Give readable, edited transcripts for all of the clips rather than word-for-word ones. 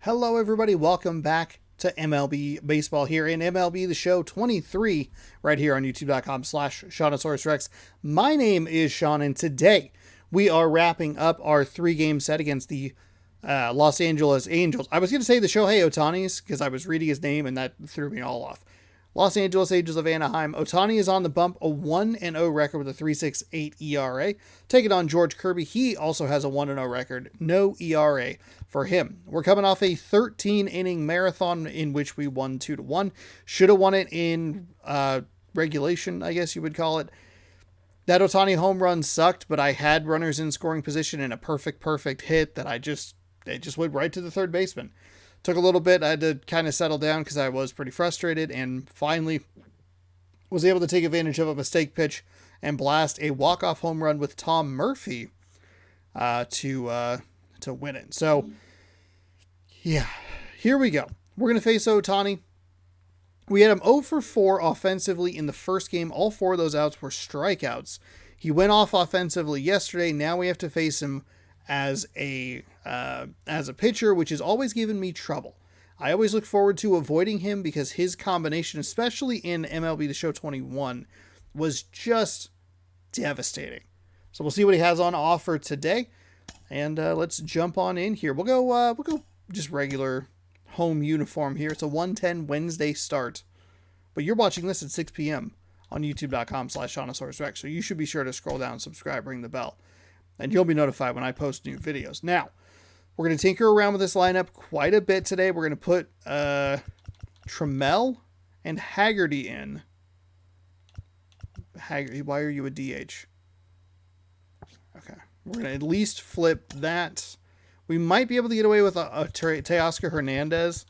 Hello, everybody. Welcome back to MLB Baseball here in MLB The Show 23 right here on youtube.com/Shaunosaurus My name is Sean, and today we are wrapping up our three-game set against the Los Angeles Angels. I was going to say the Shohei Ohtanis because I was reading his name, and that threw me all off. Los Angeles Angels of Anaheim. Ohtani is on the bump, a 1-0 record with a 3.68 ERA. Taking on George Kirby. He also has a 1-0 record, no ERA for him. We're coming off a 13-inning marathon in which we won 2-1. Should have won it in regulation, I guess you would call it. That Ohtani home run sucked, but I had runners in scoring position and a perfect hit that it just went right to the third baseman. Took a little bit. I had to kind of settle down because I was pretty frustrated, and finally was able to take advantage of a mistake pitch and blast a walk-off home run with Tom Murphy to win it. So, yeah, here we go. We're going to face Ohtani. We had him 0 for 4 offensively in the first game. All 4 of those outs were strikeouts. He went off offensively yesterday. Now we have to face him as a pitcher, which has always given me trouble. I always look forward to avoiding him because his combination, especially in MLB The Show 21, was just devastating. So we'll see what he has on offer today, and let's jump on in here. We'll go just regular home uniform here. It's a 1:10 Wednesday start, but you're watching this at 6 p.m. on youtube.com/Shaunosaurus so you should be sure to scroll down, subscribe, ring the bell, and you'll be notified when I post new videos. Now, we're going to tinker around with this lineup quite a bit today. We're going to put Trammell and Haggerty in. Haggerty, why are you a DH? Okay. We're going to at least flip that. We might be able to get away with a Teoscar Hernandez.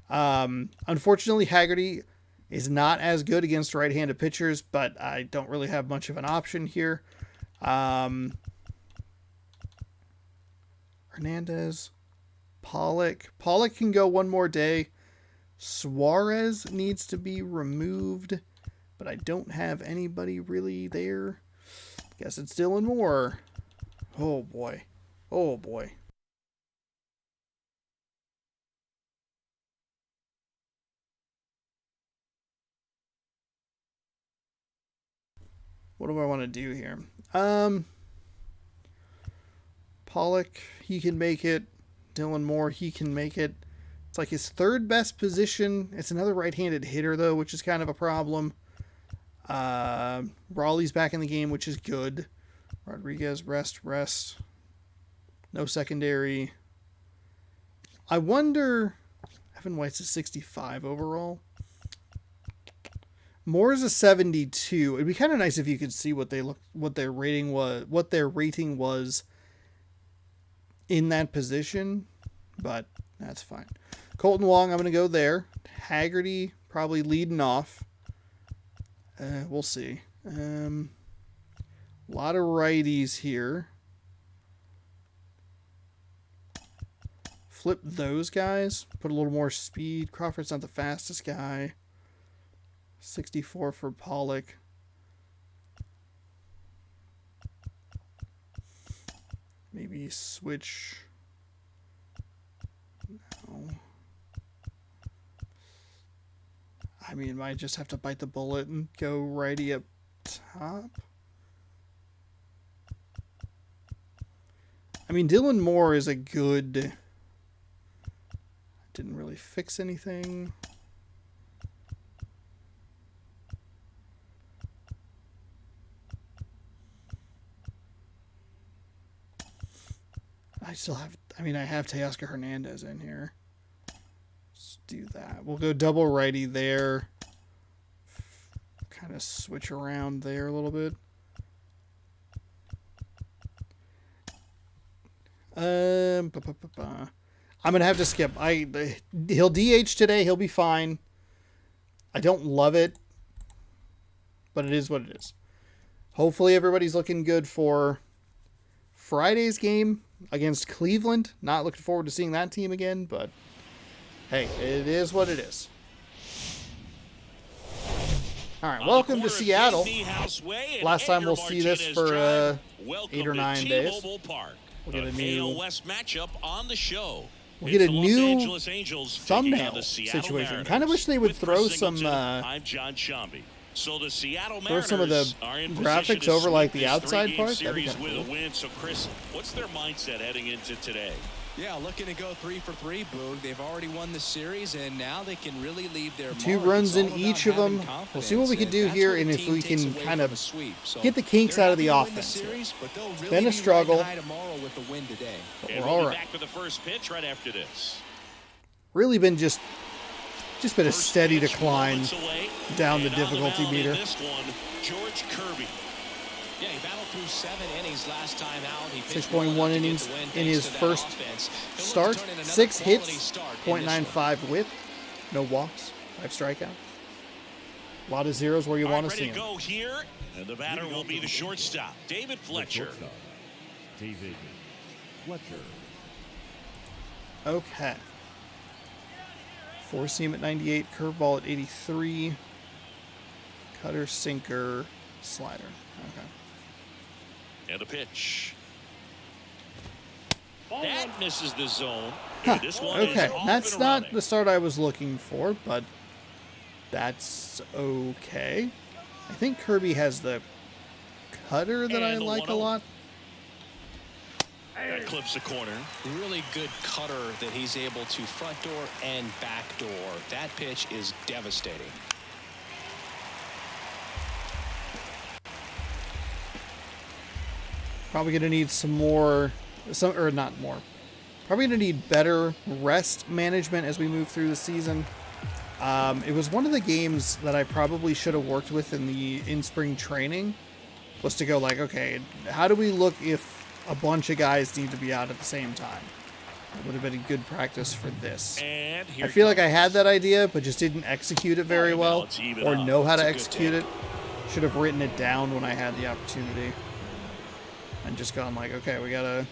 Unfortunately, Haggerty is not as good against right-handed pitchers, but I don't really have much of an option here. Hernandez, Pollock can go one more day. Suarez needs to be removed, but I don't have anybody really there. Guess it's Dylan Moore. Oh boy. What do I want to do here? Pollock, he can make it. Dylan Moore, he can make it. It's like his third best position. It's another right-handed hitter, though, which is kind of a problem. Raleigh's back in the game, which is good. Rodriguez, rest. No secondary. I wonder... Evan White's a 65 overall. Moore's a 72. It'd be kind of nice if you could see what their rating was in that position, but that's fine. Colton Wong, I'm going to go there. Haggerty, probably leading off. We'll see. A lot of righties here. Flip those guys. Put a little more speed. Crawford's not the fastest guy. 64 for Pollock. Maybe switch. No. I mean, might just have to bite the bullet and go righty up top. I mean, Dylan Moore is a good... Didn't really fix anything. I have Teoscar Hernandez in here. Let's do that. We'll go double righty there. Kind of switch around there a little bit. I'm going to have to skip. He'll DH today. He'll be fine. I don't love it, but it is what it is. Hopefully everybody's looking good for Friday's game against Cleveland. Not looking forward to seeing that team again, but hey, it is what it is. All right, welcome to Seattle. Last time we'll see this for 8 or 9 days. We'll get a new West matchup on the show. we'll get a new thumbnail situation. Kind of wish they would throw some So the Seattle throw some of the graphics over like the outside part. That'd be kind of cool. So Chris, what's their mindset heading into today? Yeah, looking to go 3 for 3, Boog. They've already won the series, and now they can really leave their mark. 2 runs in each of them. We'll see what we can do here, and if we can kind of get the kinks out of the offense. It's been a struggle, but we're all right. Back to the first pitch right after this. Really been just been a steady decline down the difficulty meter. This one, George Kirby. Yeah, he battled through 7 innings last time out. 6.1 innings in his first start. 6 hits, .95 whip, no walks, 5 strikeouts. A lot of zeros where you want to see him. Go here, and the batter will be the shortstop, David Fletcher. David Fletcher. Okay. 4-seam at 98, curveball at 83, cutter, sinker, slider. Okay. And a pitch. That misses the zone. Huh. This one Okay, is off that's and not running. the start I was looking for, but that's okay. I think Kirby has the cutter that I like a lot. That clips the corner. Really good cutter that he's able to front door and back door. That pitch is devastating. Probably going to need Probably going to need better rest management as we move through the season. It was one of the games that I probably should have worked with in spring training, was to go like, okay, how do we look if a bunch of guys need to be out at the same time? It would have been a good practice for this. And I feel like I had that idea, but just didn't execute it very well, or know how to execute it. Should have written it down when I had the opportunity. And just gone like, okay, we gotta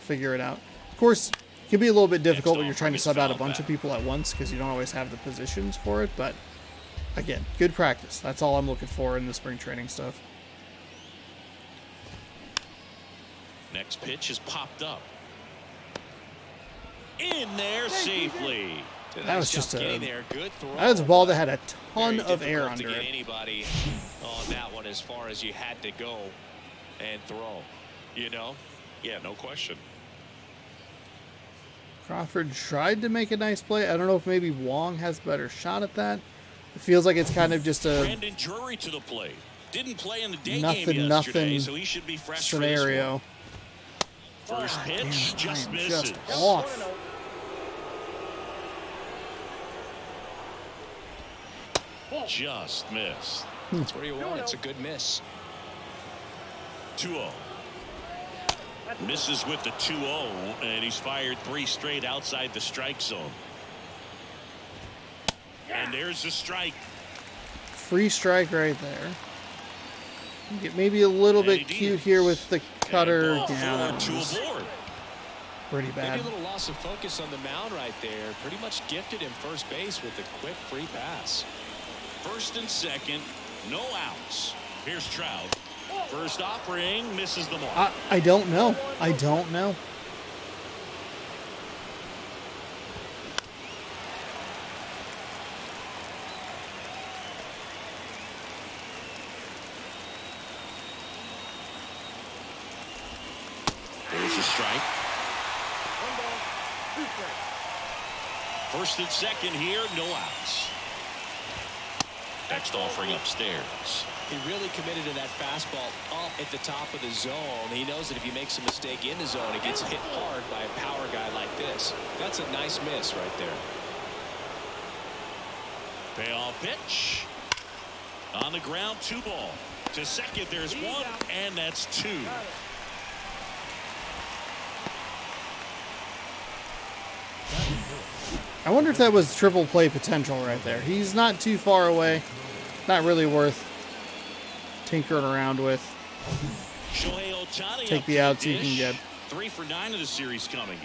figure it out. Of course, it can be a little bit difficult when you're trying to sub out a bunch of people at once because you don't always have the positions for it. But again, good practice. That's all I'm looking for in the spring training stuff. Next pitch is popped up. In there safely. That was just that was a ball that had a ton of air under it. Anybody on that one as far as you had to go and throw. You know? Yeah, no question. Crawford tried to make a nice play. I don't know if maybe Wong has a better shot at that. It feels like it's kind of just a Brandon Drury to the plate. Didn't play in the day game yesterday, so he should be fresh scenario. For this one. First pitch just misses. Just off. Just missed. That's where you want. It's a good miss. 2-0. Misses with the 2-0, and he's fired 3 straight outside the strike zone. And there's the strike. Free strike right there. Get maybe a little bit cute here with the cutter. Yeah, pretty bad. Maybe a little loss of focus on the mound right there. Pretty much gifted him first base with a quick free pass. First and second, no outs. Here's Trout. First offering, misses the mark. I don't know. I don't know. There's a strike. First and second here, no outs. Next offering upstairs. He really committed to that fastball up at the top of the zone. He knows that if he makes a mistake in the zone, it gets hit hard by a power guy like this. That's a nice miss right there. Payoff pitch. On the ground, 2 ball. To second, there's 1, and that's 2. I wonder if that was triple play potential right there. He's not too far away. Not really worth tinkering around with. Shohei Ohtani Take the outs you can get. 3 for 9 of the series coming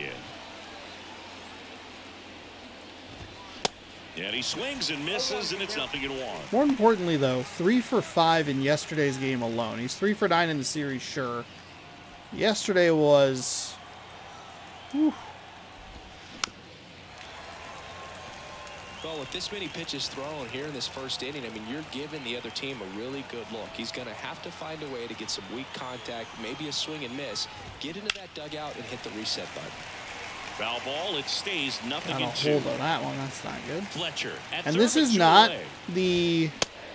in. And he swings and misses, and it's 0-1. More importantly, though, 3 for 5 in yesterday's game alone. He's 3 for 9 in the series, sure. Yesterday was... Whew. Well, with this many pitches thrown here in this first inning, I mean, you're giving the other team a really good look. He's going to have to find a way to get some weak contact, maybe a swing and miss, get into that dugout and hit the reset button. Foul ball. It stays nothing Got a in hold two. on that one. That's not good. Fletcher at And third, this is but not away. the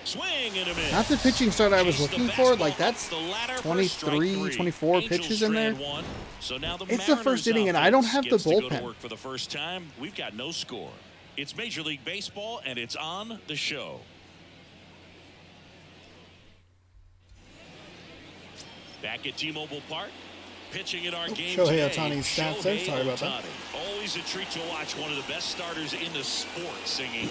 Swing and a miss. not the pitching start I was Chase the looking for. fastball Like up that's the ladder for 23, strike 3. 24 Angels pitches in there. strand one. So now the It's the first Mariners inning, and I don't offense have the gets to go to bullpen. work for the first time. We've got no score. It's Major League Baseball, and it's on the show. Back at T-Mobile Park, pitching at our game Shohei today, Ohtani's stats there. Shohei Sorry about that. Ohtani. Always a treat to watch one of the best starters in the sport singing.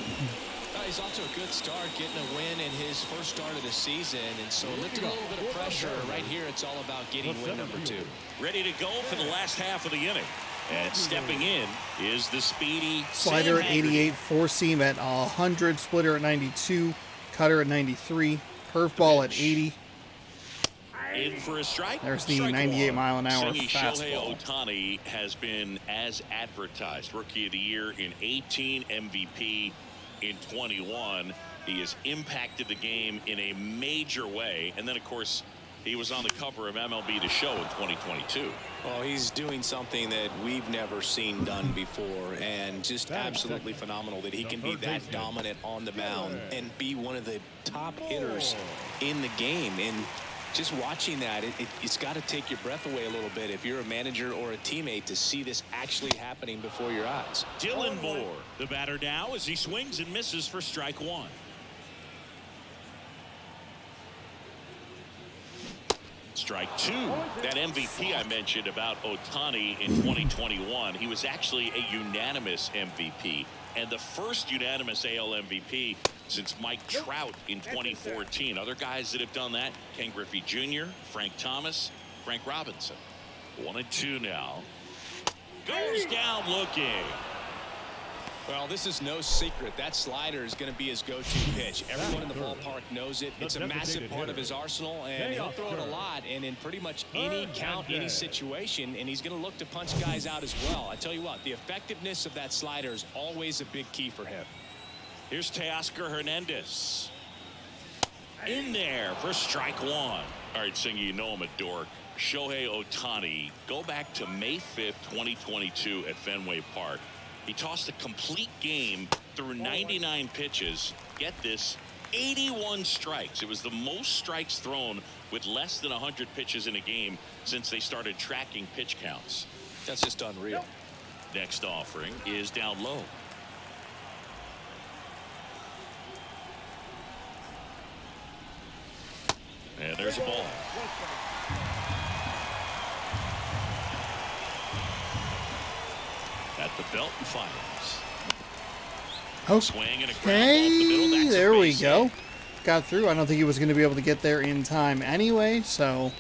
He's off to a good start, getting a win in his first start of the season, and so lifting a little bit of pressure. Right here, it's all about getting win number 2. Ready to go for the last half of the inning. And stepping in is the speedy Slider Sam at Haggerty. 88, four seam at 100, splitter at 92, cutter at 93, curveball at 80. In for a strike. There's the Strike 98 one. mile an hour Shohei fastball. Ohtani has been as advertised. Rookie of the Year in 18, MVP in 21. He has impacted the game in a major way. And then, of course, he was on the cover of MLB The Show in 2022. Well, he's doing something that we've never seen done before, and just absolutely phenomenal that he can be that dominant on the mound and be one of the top hitters in the game. And just watching that, it's got to take your breath away a little bit if you're a manager or a teammate to see this actually happening before your eyes. Dylan Moore, the batter now, as he swings and misses for strike 1. Strike 2. That MVP I mentioned about Ohtani in 2021, he was actually a unanimous MVP, and the first unanimous AL MVP since Mike Trout in 2014. Other guys that have done that: Ken Griffey Jr., Frank Thomas, Frank Robinson. 1-2 now. Goes down looking. Well, this is no secret. That slider is going to be his go-to pitch. Everyone in the ballpark knows it. It's a massive part of his arsenal, and he'll throw it a lot and in pretty much any count, any situation, and he's going to look to punch guys out as well. I tell you what, the effectiveness of that slider is always a big key for him. Here's Teoscar Hernandez. In there for strike 1. All right, Singer, you know I'm a dork. Shohei Ohtani, go back to May 5th, 2022 at Fenway Park. He tossed a complete game through 99 pitches. Get this, 81 strikes. It was the most strikes thrown with less than 100 pitches in a game since they started tracking pitch counts. That's just unreal. Next offering is down low. And there's a ball. At the belt and fires. Swing and a ground ball up the middle. Okay, That's a there we base go. hit. Got through. I don't think he was going to be able to get there in time anyway, so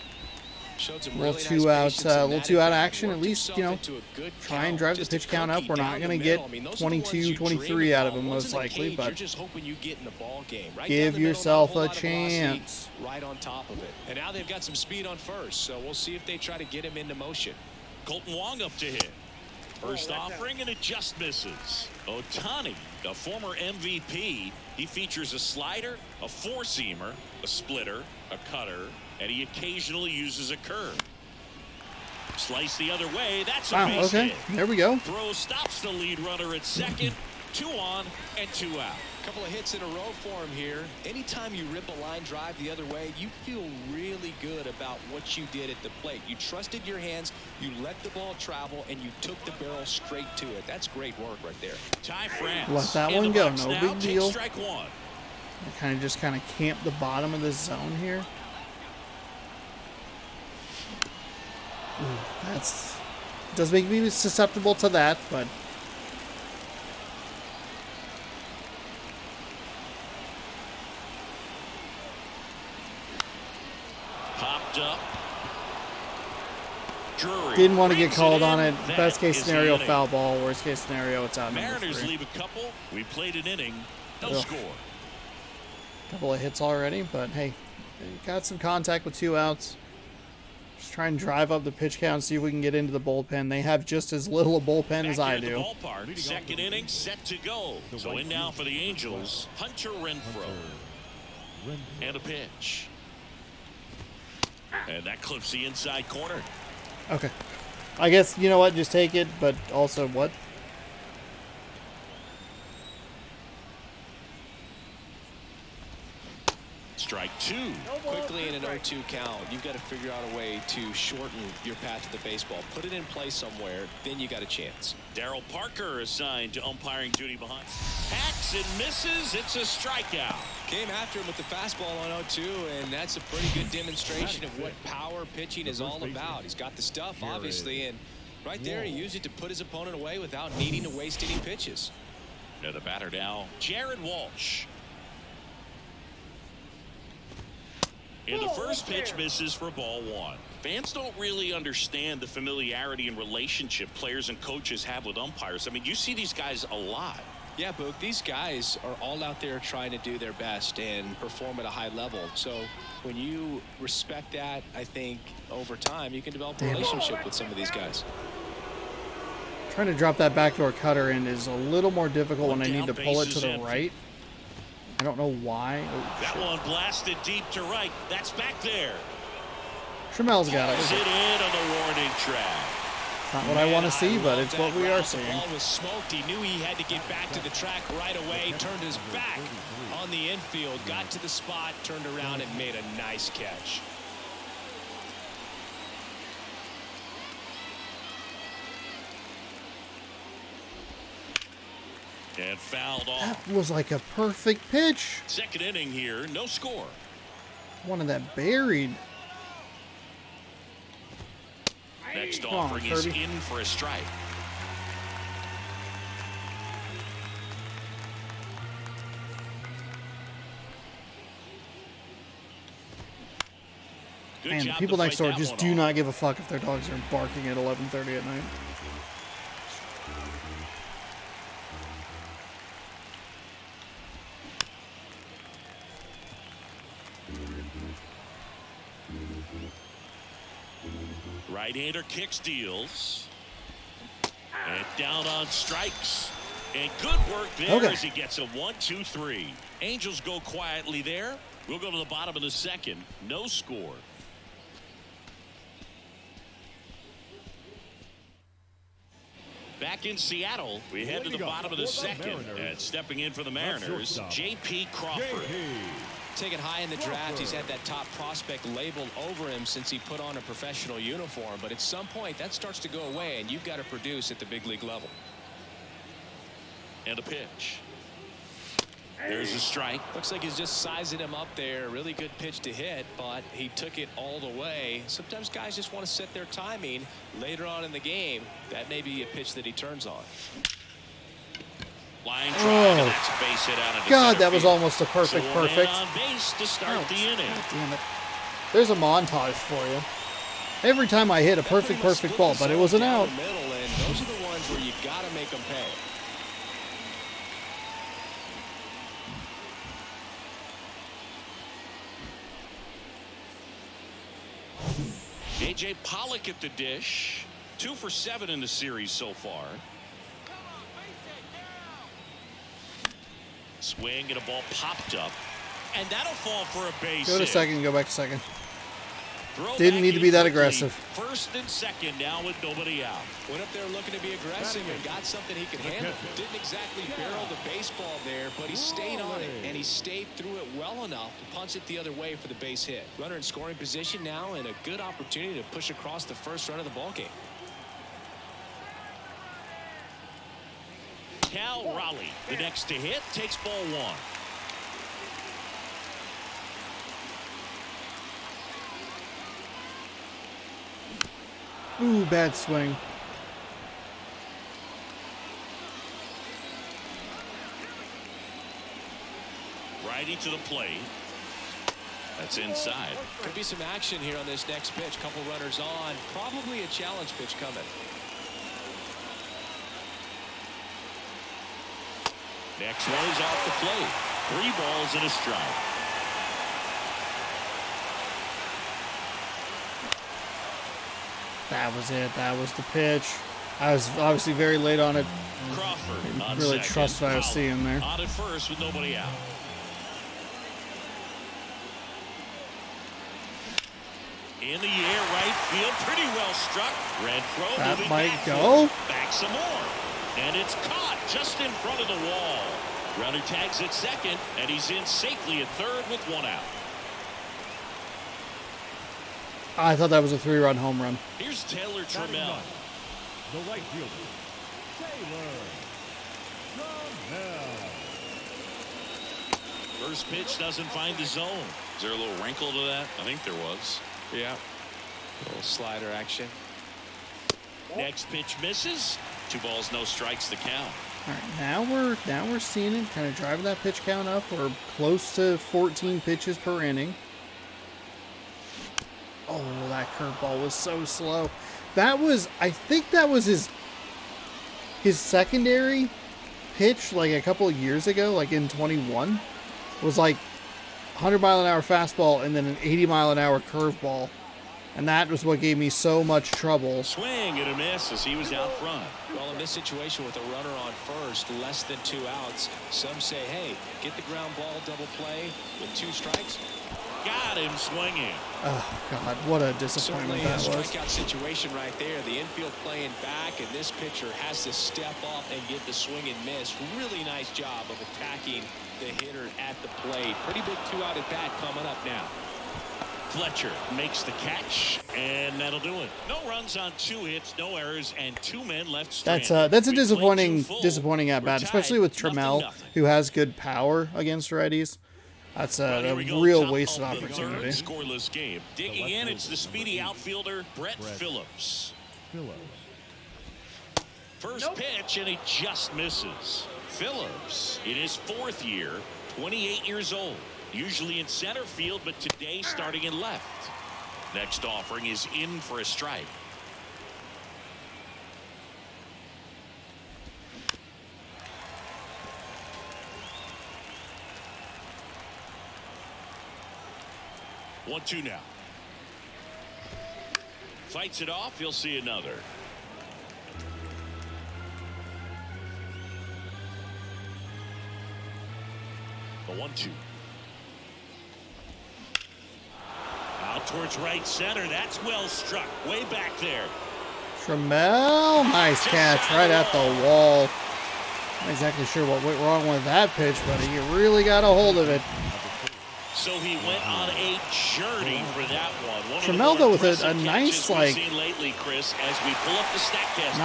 Showed some little really two nice out, patience in little that two out at bat. action. At Worked least, you know, himself into a good try and count. drive the Just a pitch count up. cookie We're not down going to the get middle. I mean, those are the ones 22, you dream 23 out of about. him Ones most in the likely, cage, but you're just hoping you get in the ball game. Right give down the middle, yourself not a whole lot of velocity, chance. right on top of it. And now they've got some speed on first, so we'll see if they try to get him into motion. Colton Wong up to hit. First offering, and it just misses. Ohtani, the former MVP, he features a slider, a four-seamer, a splitter, a cutter, and he occasionally uses a curve. Slice the other way. That's a Wow, base okay. hit. There we go. Throw stops the lead runner at second. 2 on and 2 out. Couple of hits in a row for him here. Anytime you rip a line drive the other way, you feel really good about what you did at the plate. You trusted your hands, you let the ball travel, and you took the barrel straight to it. That's great work right there. Ty France. Let that in one the go. box No now, big takes deal. Strike 1. I just kind of camp the bottom of the zone here. Ooh, that's does make me susceptible to that, but Popped up. Drury didn't want to get brings called in. on it. That Best case is the scenario, inning. foul ball. Worst case scenario, it's out number Mariners 3. leave a couple. We played an inning. No Ugh. score. Couple of hits already, but hey, got some contact with 2 outs. Just try and drive up the pitch count, see if we can get into the bullpen. They have just as little a bullpen as I do. Ballpark. Second inning set to go. So in now for the Angels, Hunter Renfroe. And a pitch. And that clips the inside corner. Okay. I guess, you know what, just take it, but also what? Strike two. Quickly in an 0-2 count, you've got to figure out a way to shorten your path to the baseball. Put it in play somewhere, then you got a chance. Darryl Parker assigned to umpiring duty behind. Hacks and misses. It's a strikeout. Came after him with the fastball on 0-2, and that's a pretty good demonstration of what power pitching is all about. He's got the stuff, obviously, and right there he used it to put his opponent away without needing to waste any pitches. Now the batter now, Jared Walsh. And the first pitch misses for ball one. Fans don't really understand the familiarity and relationship players and coaches have with umpires. I mean, you see these guys a lot. Yeah, Boog, these guys are all out there trying to do their best and perform at a high level. So when you respect that, I think over time you can develop a relationship with some of these guys. Trying to drop that backdoor cutter in is a little more difficult when I need to pull it to the right. I don't know why. Oh, that one blasted deep to right. That's back there. Tramel's got it. Is it in on the warning track? It's not what I want to see, but it's what we are seeing. The ball was smoked. He knew he had to get back to the track right away. Turned his back on the infield. Got to the spot. Turned around and made a nice catch. And fouled off. That was like a perfect pitch. Second inning here, no score. One of that buried. Next Come on, offering is Kirby. in for a strike. Good Man, job people to next fight door that just one do off. not give a fuck if their dogs are barking at 11:30 at night. Right-hander kicks, deals. And down on strikes. And good work there as he gets a 1-2-3. Angels go quietly there. We'll go to the bottom of the second. No score. Back in Seattle, we head to the bottom of the second. And stepping in for the Mariners, J.P. Crawford. Taken high in the draft, he's had that top prospect labeled over him since he put on a professional uniform. But at some point, that starts to go away, and you've got to produce at the big league level. And a pitch. There's a strike. Looks like he's just sizing him up there. Really good pitch to hit, but he took it all the way. Sometimes guys just want to set their timing later on in the game. That may be a pitch that he turns on. Line drive, and that's a base hit out into God, center that was field. almost a perfect. So a man on base to start the inning. God damn it. There's a montage for you. Every time I hit a perfect ball, but it was an out. Middle, and those are the ones where you've got to make them pay. A.J. Pollock at the dish. 2 for 7 in the series so far. Swing and a ball popped up. And that'll fall for a base Go to hit. second, go back to second. Throw Didn't back need to in be that quickly. aggressive. First and second now with nobody out. Went up there looking to be aggressive and got something he could handle. Didn't exactly barrel the baseball there, but he stayed on it, and he stayed through it well enough to punch it the other way for the base hit. Runner in scoring position now, and a good opportunity to push across the first run of the ballgame. Cal Raleigh, the next to hit, takes ball one. Ooh, bad swing. Righty to the plate. That's inside. Could be some action here on this next pitch. Couple runners on. Probably a challenge pitch coming. Next one is off the plate. 3 balls and a strike. That was it. That was the pitch. I was obviously very late on it. Crawford Didn't on really second. trust what I was Howard seeing there. on at first with nobody out. In the air, right field, pretty well struck. Renfroe That moving might back go. back some more, and it's caught just in front of the wall. Runner tags at second, and he's in safely at third with one out. I thought that was a 3-run home run. Here's Taylor Trammell. The right fielder, Taylor Trammell. First pitch doesn't find the zone. Is there a little wrinkle to that? I think there was. Yeah. A little slider action. Next pitch misses. 2 balls, no strikes, the count. All right, now we're seeing it, kind of driving that pitch count up. We're close to 14 pitches per inning. Oh, that curveball was so slow. That was, I think that was his secondary pitch like a couple of years ago, like in 21. It was like 100-mile-an-hour fastball and then an 80-mile-an-hour curveball. And that was what gave me so much trouble. Swing and a miss as he was out front. Well, in this situation with a runner on first, less than 2 outs, some say, hey, get the ground ball, double play with 2 strikes. Got him swinging. Oh, God, what a disappointment Certainly that a was. strikeout situation right there. The infield playing back, and this pitcher has to step up and get the swing and miss. Really nice job of attacking the hitter at the plate. Pretty big 2-out at bat coming up now. Fletcher makes the catch, and that'll do it. No runs on 2 hits, no errors, and 2 men left stranded. That's a We played 2 full. disappointing at We're bat, tied, especially with 0-0. Trammell, who has good power against righties. That's Well, here a we go, real top wasted of the opportunity. third, scoreless game. Digging in, it's the speedy outfielder, Brett Phillips. First pitch, and he just misses. Phillips, in his 4th year, 28 years old. Usually in center field, but today starting in left. Next offering is in for a strike. One, 2 now. Fights it off. You'll see another. The 1-2. Out towards right center. That's well struck. Way back there. Trammell, nice catch right at the wall. Not exactly sure what went wrong with that pitch, but he really got a hold of it. So he went on a journey for that one. Trammell, though, with a nice, like, lately, Chris, as we pull up the StatCast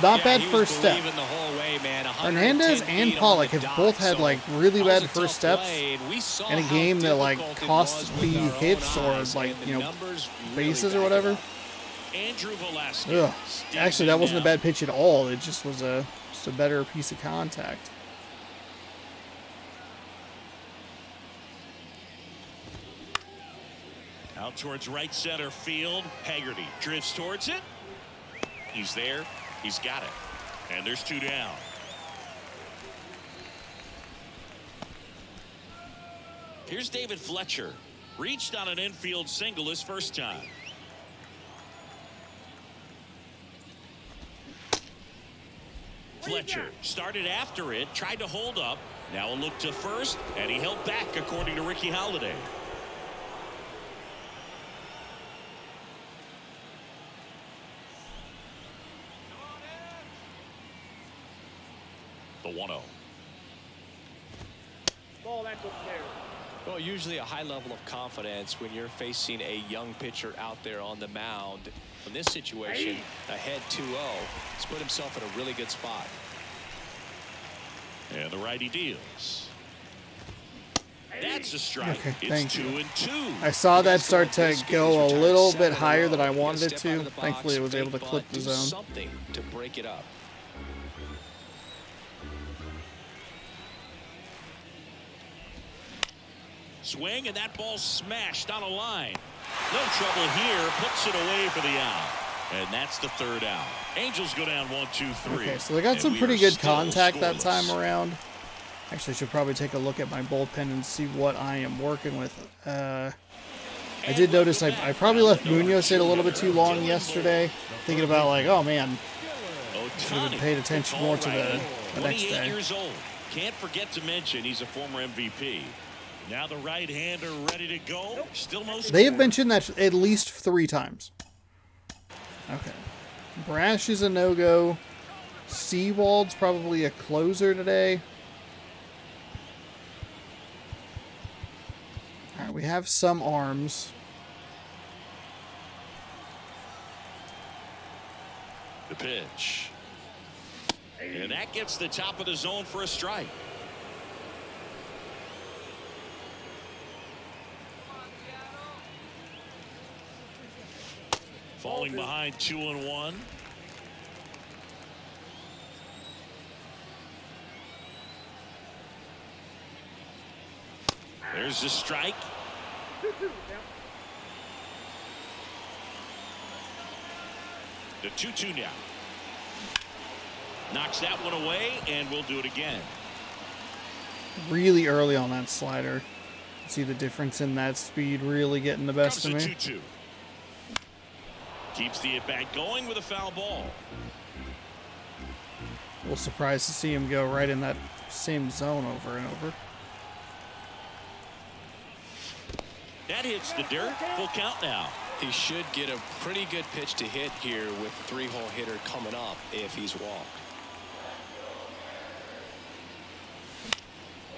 not bad first step. The whole way, man. Hernandez and Pollock have both had like really bad first steps in a game that like cost me hits or like, you know, bases or whatever. Andrew Velasquez. Ugh. Actually, that wasn't a bad pitch at all. It just was a better piece of contact. Out towards right center field. Haggerty drifts towards it. He's there. He's got it. And there's 2 down. Here's David Fletcher. Reached on an infield single his first time. Fletcher started after it, tried to hold up. Now a look to first, and he held back according to Ricky Holiday. The 1-0. Well, usually a high level of confidence when you're facing a young pitcher out there on the mound. In this situation, ahead 2-0, he's put himself in a really good spot. And the righty deals. That's a strike. Okay, it's thank 2 you. and 2. I saw that start to go a little bit higher than I wanted it to. Thankfully, it was able to clip the zone. Something to break it up. Swing, and that ball smashed on a line. No trouble here. Puts it away for the out. And that's the 3rd out. Angels go down 1, 2, 3. Okay, so they got And some we pretty are good still contact that scoreless. time around. Actually, I should probably take a look at my bullpen and see what I am working with. And I did notice I probably left Munoz in a little bit too long yesterday, thinking about like, oh man, should have been paid attention more to the next day. Years old. Can't forget to mention he's a former MVP. Now the right-hander ready to go. Still no score. They have mentioned that at least 3 times. Okay. Brash is a no-go. Seawald's probably a closer today. All right, we have some arms. The pitch. And that gets the top of the zone for a strike. Falling behind 2-1. There's the strike. The 2-2 now. Knocks that one away, and we'll do it again. Really early on that slider. See the difference in that speed really getting the best of me. 2-2. Keeps the at-bat going with a foul ball. A little surprised to see him go right in that same zone over and over. That hits the dirt. Full count now. He should get a pretty good pitch to hit here with 3-hole hitter coming up if he's walked.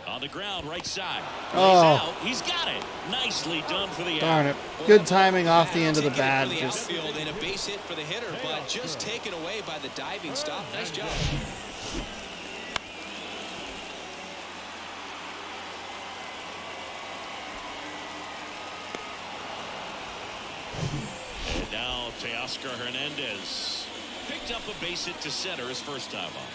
On the ground, right side. Oh. He's got it. Nicely done for the Darn out. it. Good timing off the end of the bat. For the Just outfield and a base hit for the hitter, but just taken away by the diving stop. Nice job. And now Teoscar Hernandez picked up a base hit to center his first time up.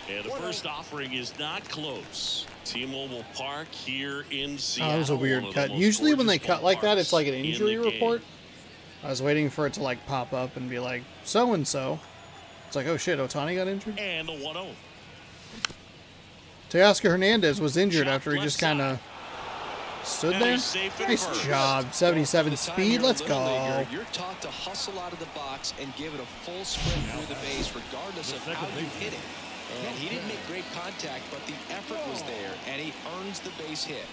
And the first offering is not close. T-Mobile Park here in Seattle. that was a weird cut. Usually when they cut like that, it's like an injury report. I was waiting for it to like pop up and be like, so-and-so. It's like, oh shit, Ohtani got injured? And the 1-0. Teoscar Hernandez was injured after he just kind of stood there. Nice job. 77 speed. Let's go. You're taught to hustle out of the box and give it a full sprint through the base regardless of how you hit it. And he didn't make great contact, but the effort was there, and he earns the base hit.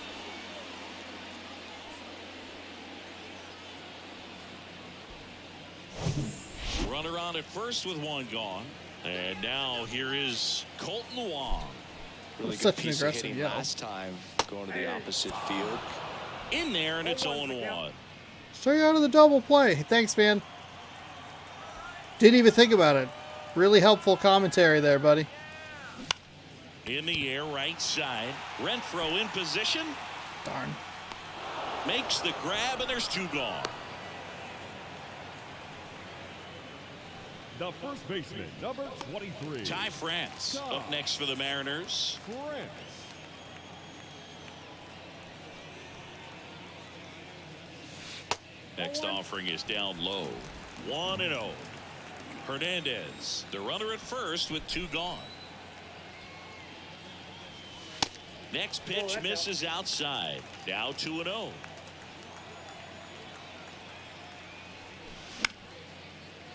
Runner on at first with one gone. And now here is Colton Wong. Really Such good an piece of aggressive hitting yell. last time going to the opposite field. In there, and it's 0-1. Straight out of the double play. Thanks, man. Didn't even think about it. Really helpful commentary there, buddy. In the air, right side. Renfroe in position. Darn. Makes the grab, and there's 2 gone. The first baseman, number 23. Ty France up next for the Mariners. France. Next offering is down low. 1-0. Hernandez, the runner at first with 2 gone. Next pitch misses outside. Now 2-0.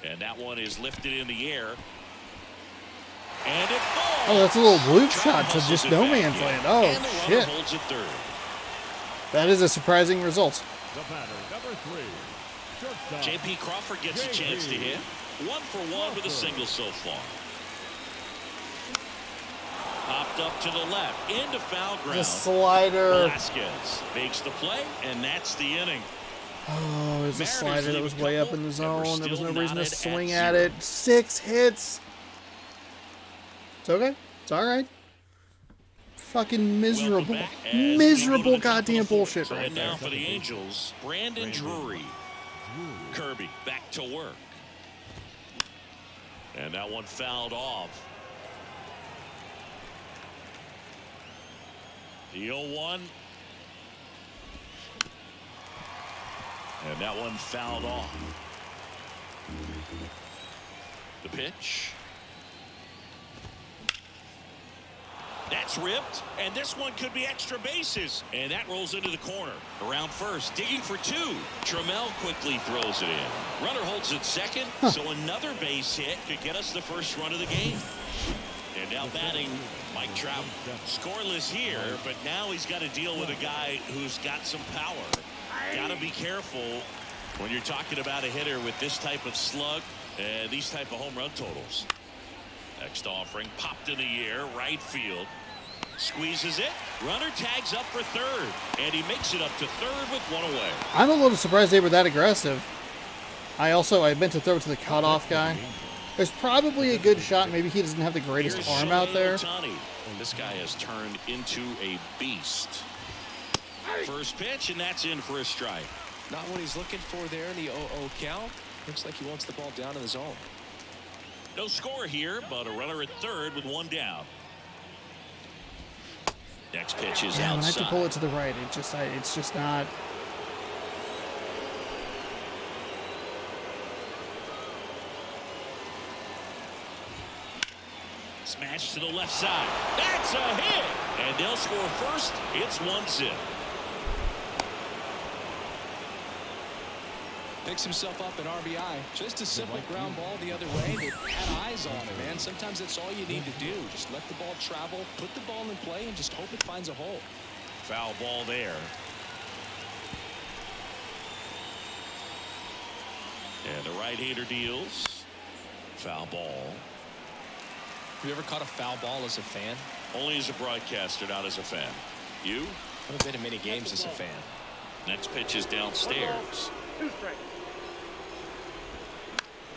And that one is lifted in the air. And it falls. Oh, that's a little loop shot to just no man's land. Oh, and the runner shit. holds it third. That is a surprising result. The batter, number 3. Shortstop. J.P. Crawford gets a chance to hit. 1 for 1 with a single so far. Popped up to the left into foul ground. The slider. Velasquez makes the play, and that's the inning. Oh, it was a Mariners slider that leave was a way up couple, in the and zone. we're There was no still reason to knotted at swing 0. at it. 6 hits. It's okay. It's all right. Fucking miserable. Miserable goddamn bullshit right And there. now for the Angels, Brandon Drury. Kirby back to work. And that one fouled off. The 0-1. And that one fouled off. The pitch. That's ripped, and this one could be extra bases. And that rolls into the corner. Around first, digging for two. Trammell quickly throws it in. Runner holds it second, so another base hit could get us the first run of the game. And now batting, Mike Trout. Scoreless here, but now he's got to deal with a guy who's got some power. Got to be careful when you're talking about a hitter with this type of slug and these type of home run totals. Next offering, popped in the air, right field. Squeezes it. Runner tags up for third, and he makes it up to third with one away. I'm a little surprised they were that aggressive. I meant to throw it to the cutoff guy. There's probably a good shot. Maybe he doesn't have the greatest Here's arm Shohei out there. Ohtani. This guy has turned into a beast. First pitch, and that's in for a strike. Not what he's looking for there in the 0-0 count. Looks like he wants the ball down in the zone. No score here, but a runner at third with one down. Next pitch is Yeah, when I have outside. to pull it to the right, it's just not. Smash to the left side. That's a hit. And they'll score first. It's 1-0. Picks himself up an RBI. Just a simple ground ball the other way that had eyes on it, man. Sometimes that's all you need to do. Just let the ball travel, put the ball in play, and just hope it finds a hole. Foul ball there. And the right-hander deals. Foul ball. Have you ever caught a foul ball as a fan? Only as a broadcaster, not as a fan. You? I've been in many games as a fan. Next pitch is downstairs.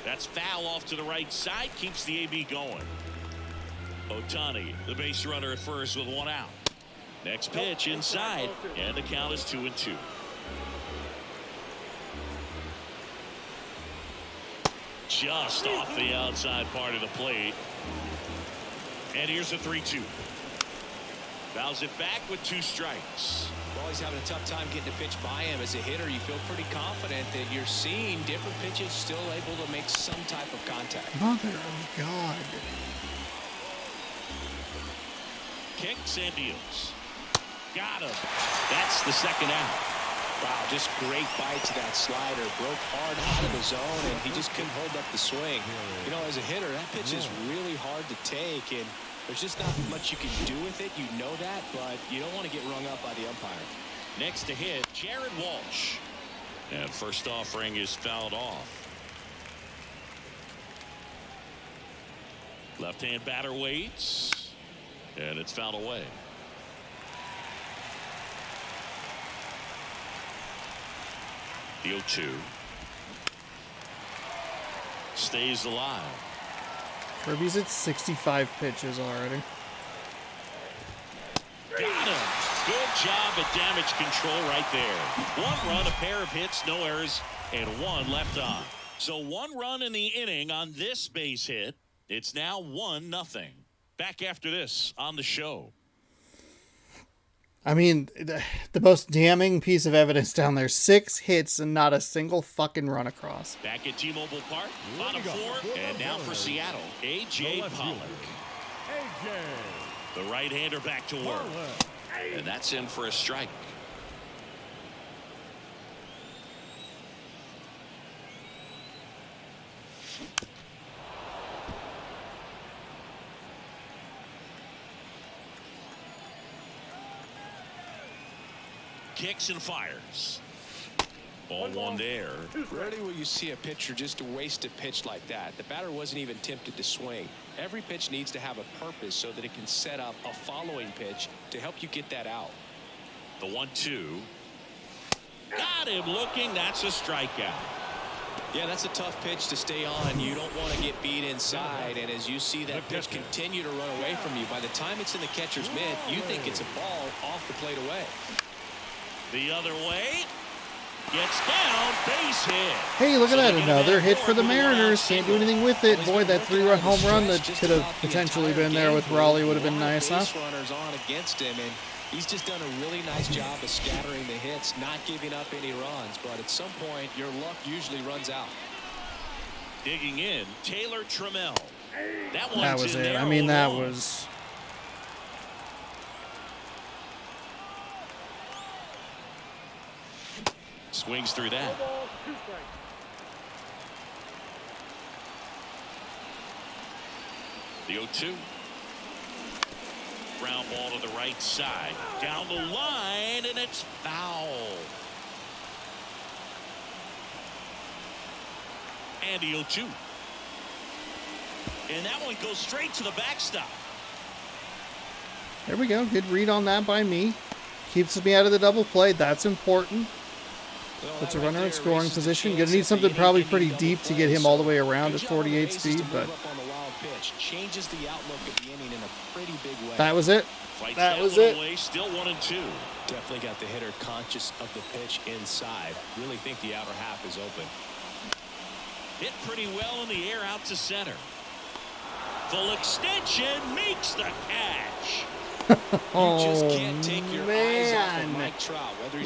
That's foul off to the right side. Keeps the AB going. Ohtani, the base runner at first with one out. Next pitch inside, and the count is 2-2. Just off the outside part of the plate. And here's a 3-2. Fouls it back with 2 strikes. Well, he's having a tough time getting a pitch by him. As a hitter, you feel pretty confident that you're seeing different pitches still able to make some type of contact. Mother of God. Kicks and deals. Got him. That's the second out. Wow, just great bite to that slider. Broke hard out of the zone, and he just couldn't hold up the swing. You know, as a hitter, that pitch is really hard to take, and there's just not much you can do with it. You know that, but you don't want to get rung up by the umpire. Next to hit, Jared Walsh. And first offering is fouled off. Left-hand batter waits. And it's fouled away. The 0-2. Stays alive. Kirby's at 65 pitches already. Got him. Good job at damage control right there. 1 run, a pair of hits, no errors, and 1 left on. So 1 run in the inning on this base hit. It's now 1-0. Back after this on the show. I mean, the most damning piece of evidence down there, 6 hits and not a single fucking run across. Back at T-Mobile Park, bottom 4, and now for Seattle, A.J. Pollock. The right-hander back to work. And that's in for a strike. Kicks and fires. Ball 1 there. Rarely will you see a pitcher just waste a pitch like that. The batter wasn't even tempted to swing. Every pitch needs to have a purpose so that it can set up a following pitch to help you get that out. The 1-2. Got him looking. That's a strikeout. Yeah, that's a tough pitch to stay on. You don't want to get beat inside, and as you see that pitch continue to run away from you, by the time it's in the catcher's mitt, you think it's a ball off the plate away. The other way. Gets down, base hit. Hey, look at that. Another hit for the Mariners. Can't do anything with it. Boy, that 3-run home run that could have potentially been there with Raleigh would have been nice, huh? Runners on against him, and he's just done a really nice job of scattering the hits, not giving up any runs. But at some point, your luck usually runs out. Digging in, Taylor Trammell. That was it. I mean, that was... Swings through that. The 0-2. Ground ball to the right side. Down the line, and it's foul. And the 0-2. And that one goes straight to the backstop. There we go. Good read on that by me. Keeps me out of the double play. That's important. Puts a runner in scoring position. Gonna need something probably pretty deep to get him all the way around at 48 speed, but that was it. That was it. Still 1-2. Definitely got the hitter conscious of the pitch inside. Really think the outer half is open. Hit pretty well in the air out to center. Full extension makes the catch. Oh, man.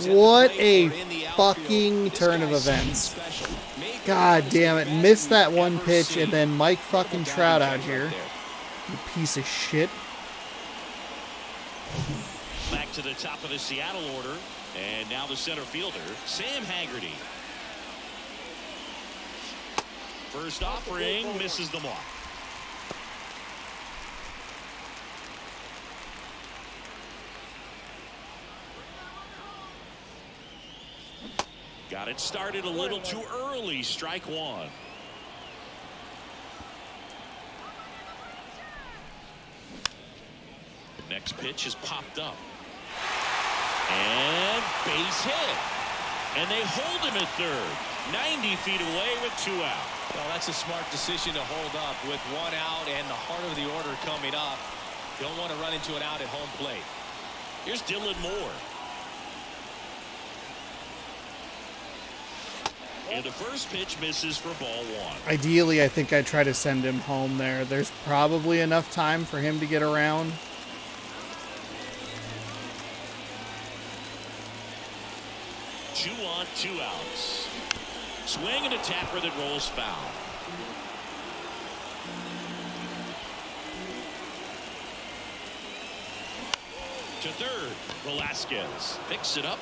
What a fucking turn of events. God damn it. Missed that one pitch, and then Mike fucking Trout out here. You piece of shit. Back to the top of the Seattle order. And now the center fielder, Sam Haggerty. First offering misses the mark. Got it started a little too early. Strike one. The next pitch is popped up. And base hit. And they hold him at third. 90 feet away with 2 out. Well, that's a smart decision to hold up with 1 out and the heart of the order coming up. Don't want to run into an out at home plate. Here's Dylan Moore. And the first pitch misses for ball one. Ideally, I think I'd try to send him home there. There's probably enough time for him to get around. Two on, 2 outs. Swing and a tapper that rolls foul. To third, Velasquez picks it up,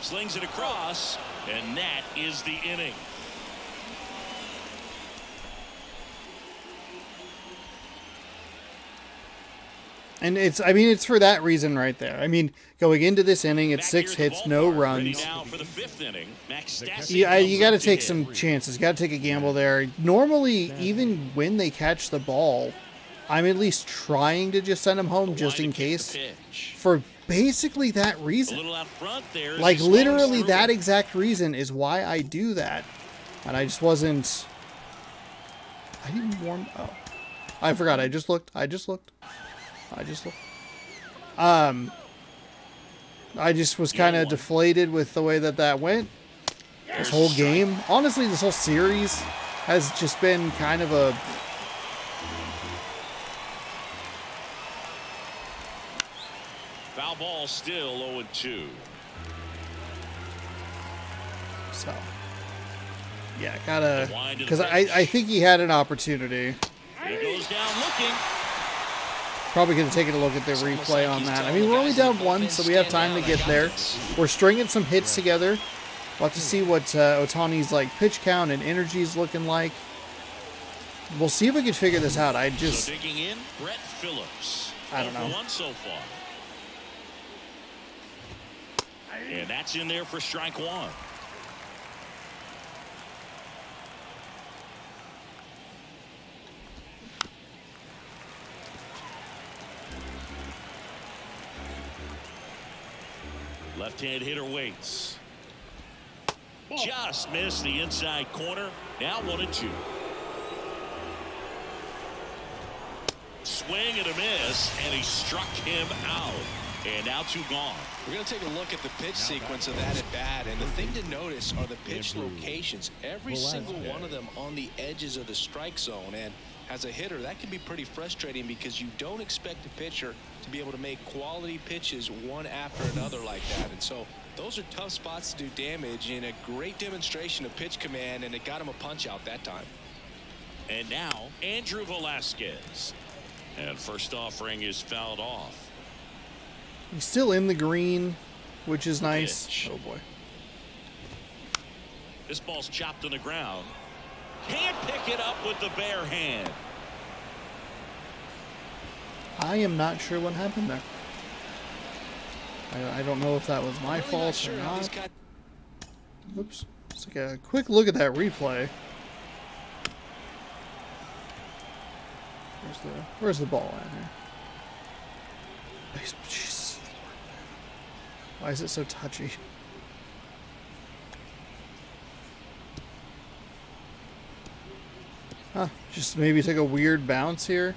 slings it across, and that is the inning. And it's for that reason right there. I mean, going into this inning, it's 6 hits, no runs. Yeah, you got to take some chances. You got to take a gamble there. Normally, even when they catch the ball, I'm at least trying to just send them home just in case. For basically that reason. Like, literally that exact reason is why I do that. And I just wasn't... I didn't warm... Oh. I forgot. I just looked. I just was kind of deflated with the way that went. This whole game, honestly, this whole series has just been kind of a... Foul ball, still 0-2. So, yeah, gotta... Because I think he had an opportunity. He goes down looking. Probably going to take a look at the replay on that. I mean, we're only down 1, so we have time to get there. We're stringing some hits together. We'll have to see what Ohtani's like pitch count and energy is looking like. We'll see if we can figure this out. I just... So digging in, Brett Phillips. I don't know. 1 so far. And that's in there for strike one. Left-hand hitter waits. Just missed the inside corner. Now 1-2. Swing and a miss, and he struck him out. And now 2 gone. We're going to take a look at the pitch sequence of that at bat. And the thing to notice are the pitch locations. Every single one of them on the edges of the strike zone. And as a hitter, that can be pretty frustrating because you don't expect a pitcher to be able to make quality pitches one after another like that. And so those are tough spots to do damage, and a great demonstration of pitch command, and it got him a punch out that time. And now Andrew Velasquez. And first offering is fouled off. He's still in the green, which is nice. Pitch. Oh boy. This ball's chopped on the ground. Can't pick it up with the bare hand. I am not sure what happened there. I don't know if that was my fault or not. Oops. Let's take a quick look at that replay. Where's the ball at here? Jesus. Why is it so touchy? Huh, just maybe took a weird bounce here.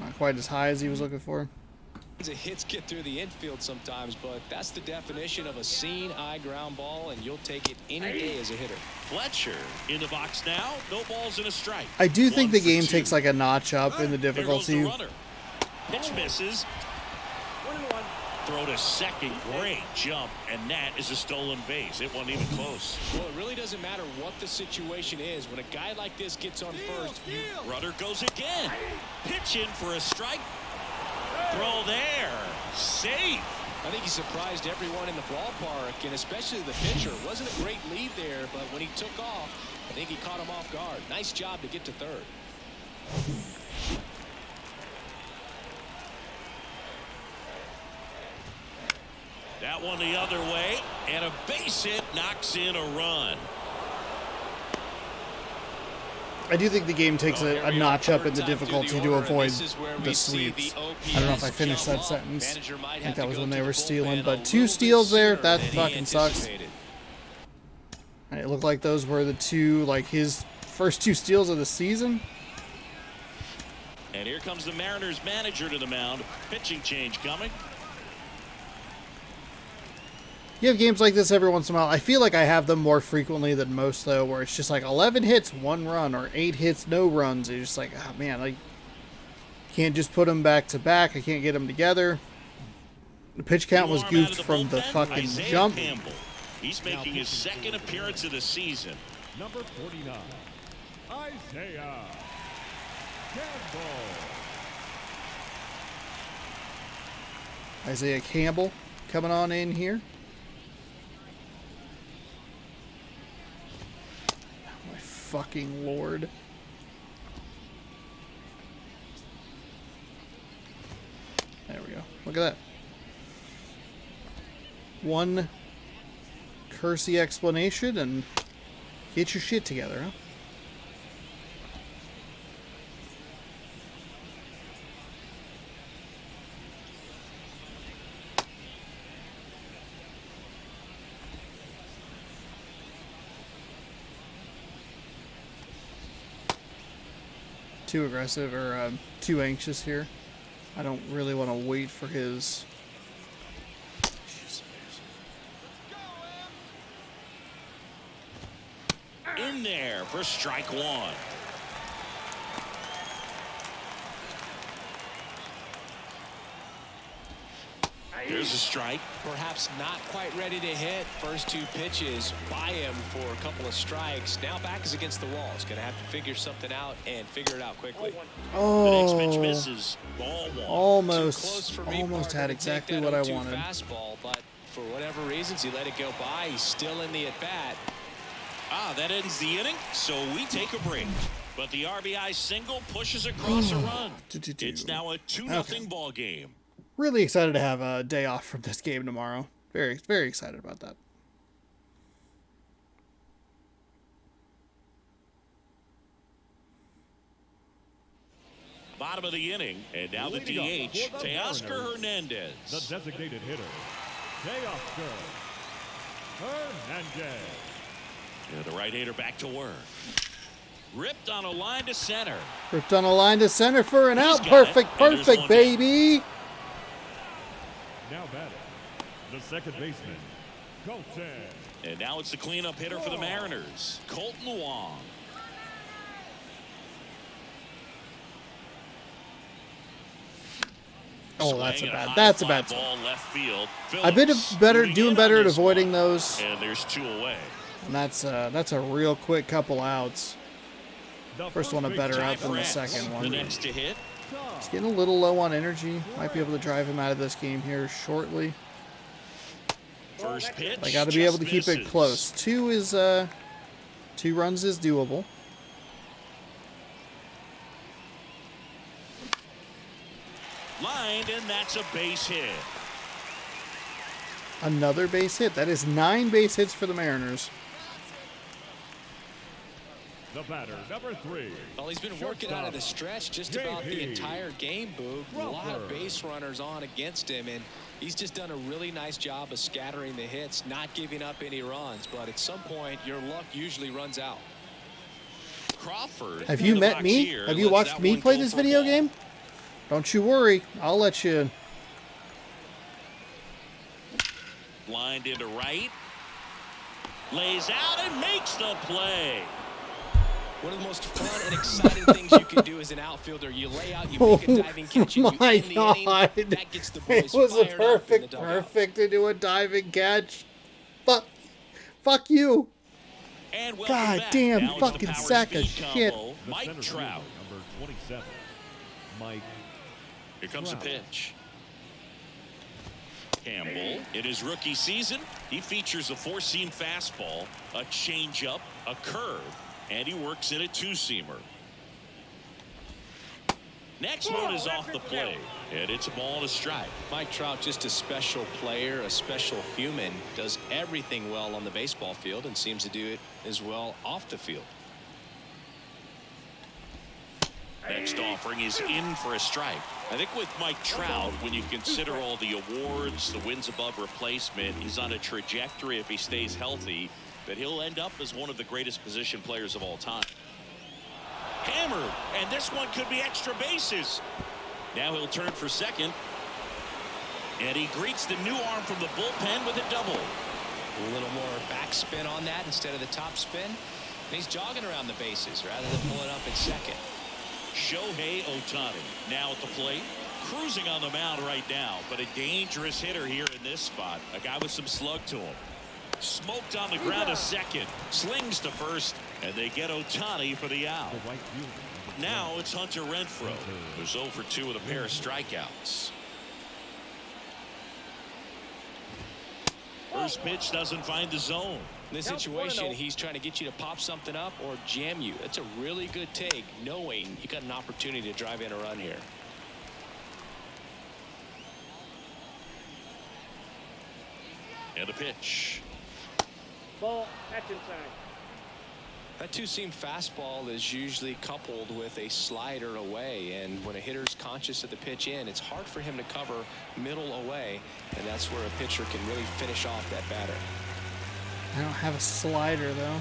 Not quite as high as he was looking for. The hits get through the infield sometimes, but that's the definition of a seen eye ground ball, and you'll take it any day as a hitter. Fletcher in the box now. No balls and a strike. I do think the game takes like a notch up in the difficulty. There goes the runner. Pitch misses. 1-1. Throw to second. Great jump, and that is a stolen base. It wasn't even close. Well, it really doesn't matter what the situation is. When a guy like this gets on first, runner goes again. Pitch in for a strike. Throw there. Safe. I think he surprised everyone in the ballpark, and especially the pitcher. It wasn't a great lead there, but when he took off, I think he caught him off guard. Nice job to get to third. That one the other way, and a base hit knocks in a run. I do think the game takes a notch up in the difficulty to avoid the sweeps. I don't know if I finished that sentence. I think that was when they were stealing, but 2 steals there, that fucking sucks. And it looked like those were the two, like his first 2 steals of the season. And here comes the Mariners manager to the mound. Pitching change coming. You have games like this every once in a while. I feel like I have them more frequently than most, though, where it's just like 11 hits, 1 run, or 8 hits, no runs. You're just like, oh, man, I can't just put them back to back. I can't get them together. The pitch count was goofed from the fucking jump. Campbell. He's making his second appearance of the season. Number 49, Isaiah Campbell. Isaiah Campbell coming on in here. Fucking Lord. There we go. Look at that. One cursey explanation and get your shit together, huh? Too aggressive or too anxious here. I don't really want to wait for his. In there for strike 1. There's a strike. Perhaps not quite ready to hit. First 2 pitches by him for a couple of strikes. Now back is against the wall. He's going to have to figure something out and figure it out quickly. The next pitch misses. Ball 1. Almost had exactly what I wanted. Fastball, but for whatever reasons, he let it go by. He's still in the at-bat. That ends the inning, so we take a break. But the RBI single pushes across a run. It's now a 2-0 ball game. Really excited to have a day off from this game tomorrow. Very, very excited about that. Bottom of the inning, and now the DH, Teoscar Hernandez. The designated hitter, Teoscar Hernandez. Yeah, the right-hander back to work. Ripped on a line to center. Ripped on a line to center for an out. Perfect, baby. Now batting, the second baseman, Colton. And now it's the cleanup hitter for the Mariners, Colton Wong. Oh, that's a bad ball left field. I've been doing better at avoiding those. And there's 2 away. And that's a real quick couple outs. First one a better out than the second one. The next to hit. He's getting a little low on energy. Might be able to drive him out of this game here shortly. First pitch. I got to be able to just keep it misses. close. 2 runs is doable. Lined, and that's a base hit. Another base hit. That is 9 base hits for the Mariners. The batter, number 3. Well, he's been working out of the stretch just about the entire game, Boog. A lot of base runners on against him, and he's just done a really nice job of scattering the hits, not giving up any runs. But at some point, your luck usually runs out. Crawford. Have you in the met box me? here, Have you lets watched that me one play go this for video ball. game? Don't you worry. I'll let you. Lined into right. Lays out and makes the play. One of the most fun and exciting things you can do as an outfielder. You lay out, you make a diving catch, and you My end the inning. God. That gets the It boys was a fired up in the dugout. perfect to do a diving catch. Fuck you. And welcome God back. damn Now it's the fucking power sack of speed shit. combo. The Mike center Trout. fielder, number 27. Mike Here comes the Trout. pitch. Campbell, in his rookie season, he features a 4-seam fastball, a changeup, a curve, and he works in a 2-seamer. Next one is off the plate, and it's a ball and a strike. Mike Trout, just a special player, a special human, does everything well on the baseball field and seems to do it as well off the field. Next offering is in for a strike. I think with Mike Trout, when you consider all the awards, the wins above replacement, he's on a trajectory, if he stays healthy, that he'll end up as one of the greatest position players of all time. Hammered, and this one could be extra bases. Now he'll turn for second. And he greets the new arm from the bullpen with a double. A little more backspin on that instead of the top spin. And he's jogging around the bases rather than pulling up at second. Shohei Ohtani now at the plate, cruising on the mound right now, but a dangerous hitter here in this spot. A guy with some slug to him. Smoked on the ground a second, slings to first, and they get Ohtani for the out. The right fielder, number Now it's Hunter Renfroe, who's 0 for 2 with a pair of strikeouts. First pitch doesn't find the zone. In this situation, he's trying to get you to pop something up or jam you. That's a really good take, knowing you got an opportunity to drive in a run here. And a pitch. Ball, that's inside. That 2-seam fastball is usually coupled with a slider away, and when a hitter's conscious of the pitch in, it's hard for him to cover middle away, and that's where a pitcher can really finish off that batter. I don't have a slider, though.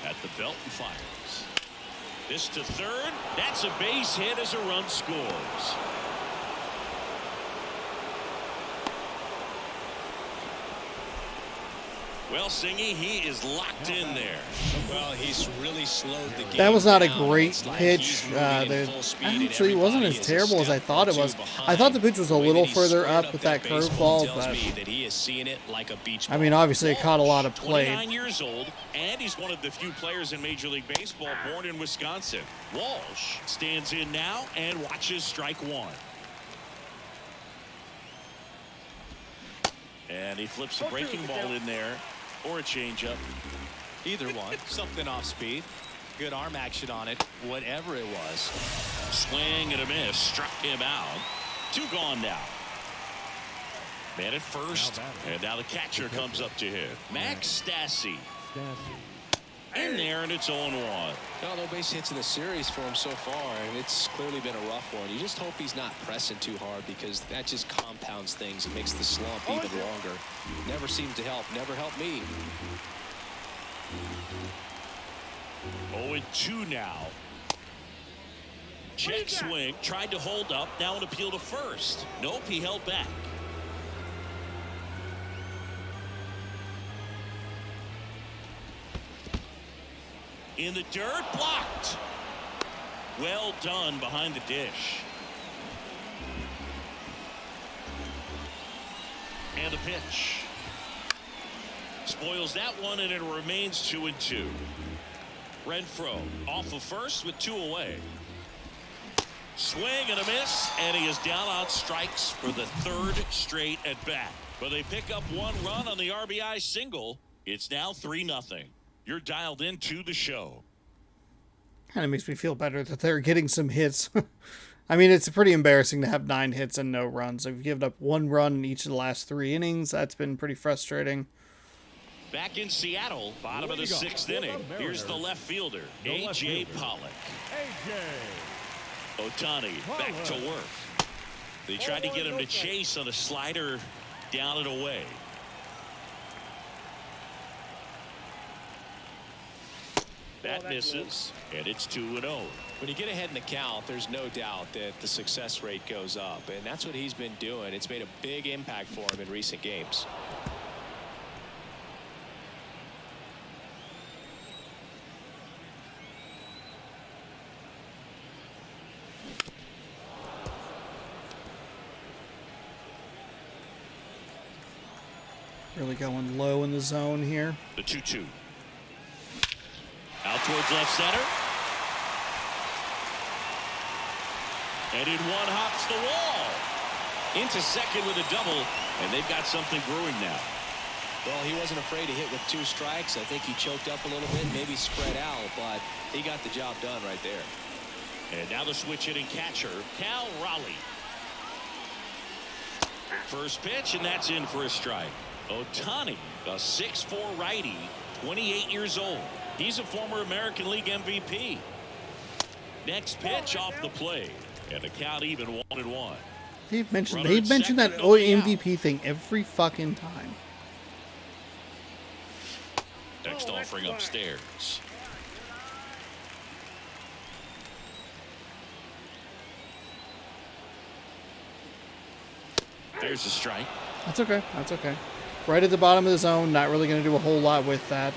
At the belt and fires. This to third. That's a base hit as a run scores. Well, Singy, he is locked in there. Well, he's really slowed the game That was not a down. great It's like pitch. he's moving at There full speed and actually wasn't everybody as is a terrible as I step thought it or was. two I thought the pitch was a behind. The way little that he further squared up with that baseball curveball, tells but me that he is seeing it like a beach I ball. mean, obviously it caught a lot of play. 29 years old, and he's one of the few players in Major League Baseball born in Wisconsin. Walsh stands in now and watches strike one. And he flips a breaking ball in there, or a changeup. Either one, something off speed, good arm action on it, whatever it was. Swing and a miss, struck him out. 2 gone now. Man at first, and now the catcher comes up to him. Max Stassi in there, and it's 0-1. No base hits in the series for him so far, and it's clearly been a rough one. You just hope he's not pressing too hard, because that just compounds things. It makes the slump even longer. Never seems to help. Never helped me. 0-2 now. Check swing, tried to hold up, now an appeal to first. Nope, he held back. In the dirt, blocked. Well done behind the dish. And a pitch. Spoils that one, and it remains 2-2. Renfroe off of first with 2 away. Swing and a miss, and he is down on strikes for the 3rd straight at bat. But they pick up 1 run on the RBI single. It's now 3-0. You're dialed into the show. Kind of makes me feel better that they're getting some hits. I mean, it's pretty embarrassing to have 9 hits and no runs. They've given up 1 run in each of the last 3 innings. That's been pretty frustrating. Back in Seattle, bottom of the 6th inning. Here's the left fielder, A.J. Pollock. Ohtani back to work. They tried to get him to chase on a slider down and away. That misses, and it's 2-0. When you get ahead in the count, there's no doubt that the success rate goes up, and that's what he's been doing. It's made a big impact for him in recent games. Really going low in the zone here. The 2-2. Out towards left center. And in one hops the wall. Into second with a double, and they've got something brewing now. Well, he wasn't afraid to hit with 2 strikes. I think he choked up a little bit, maybe spread out, but he got the job done right there. And now the switch hitting catcher, Cal Raleigh. First pitch, and that's in for a strike. Ohtani, a 6'4" righty, 28 years old. He's a former American League MVP. Next pitch off the plate, and the count even 1-1. They've mentioned that MVP thing every fucking time. Next offering upstairs. There's a strike. That's okay. That's okay. Right at the bottom of the zone. Not really going to do a whole lot with that.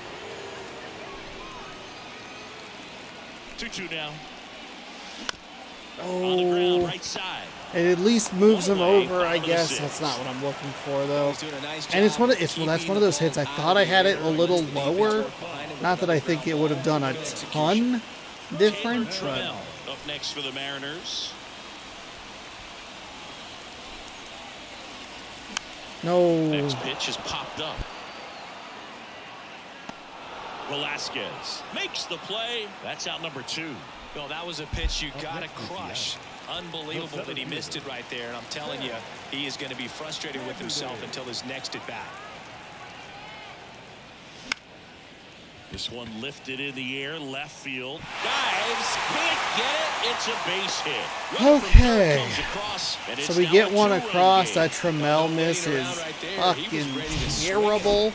2-2 now. Oh. On the ground, right side. It at least moves him over, I guess. That's not what I'm looking for, though. And it's that's one of those hits. I thought I had it a little lower. Not that I think it would have done a ton different, but Up next for the Mariners. no. Next pitch is popped up. Velasquez makes the play. That's out number 2. Well, that was a pitch you got to crush. Unbelievable that he missed it right there. And I'm telling you, he is going to be frustrated with himself until his next at bat. This one lifted in the air, left field. Dives, can't get it. It's a base hit. Okay. Across, So we get one across. That Trammell miss is fucking terrible.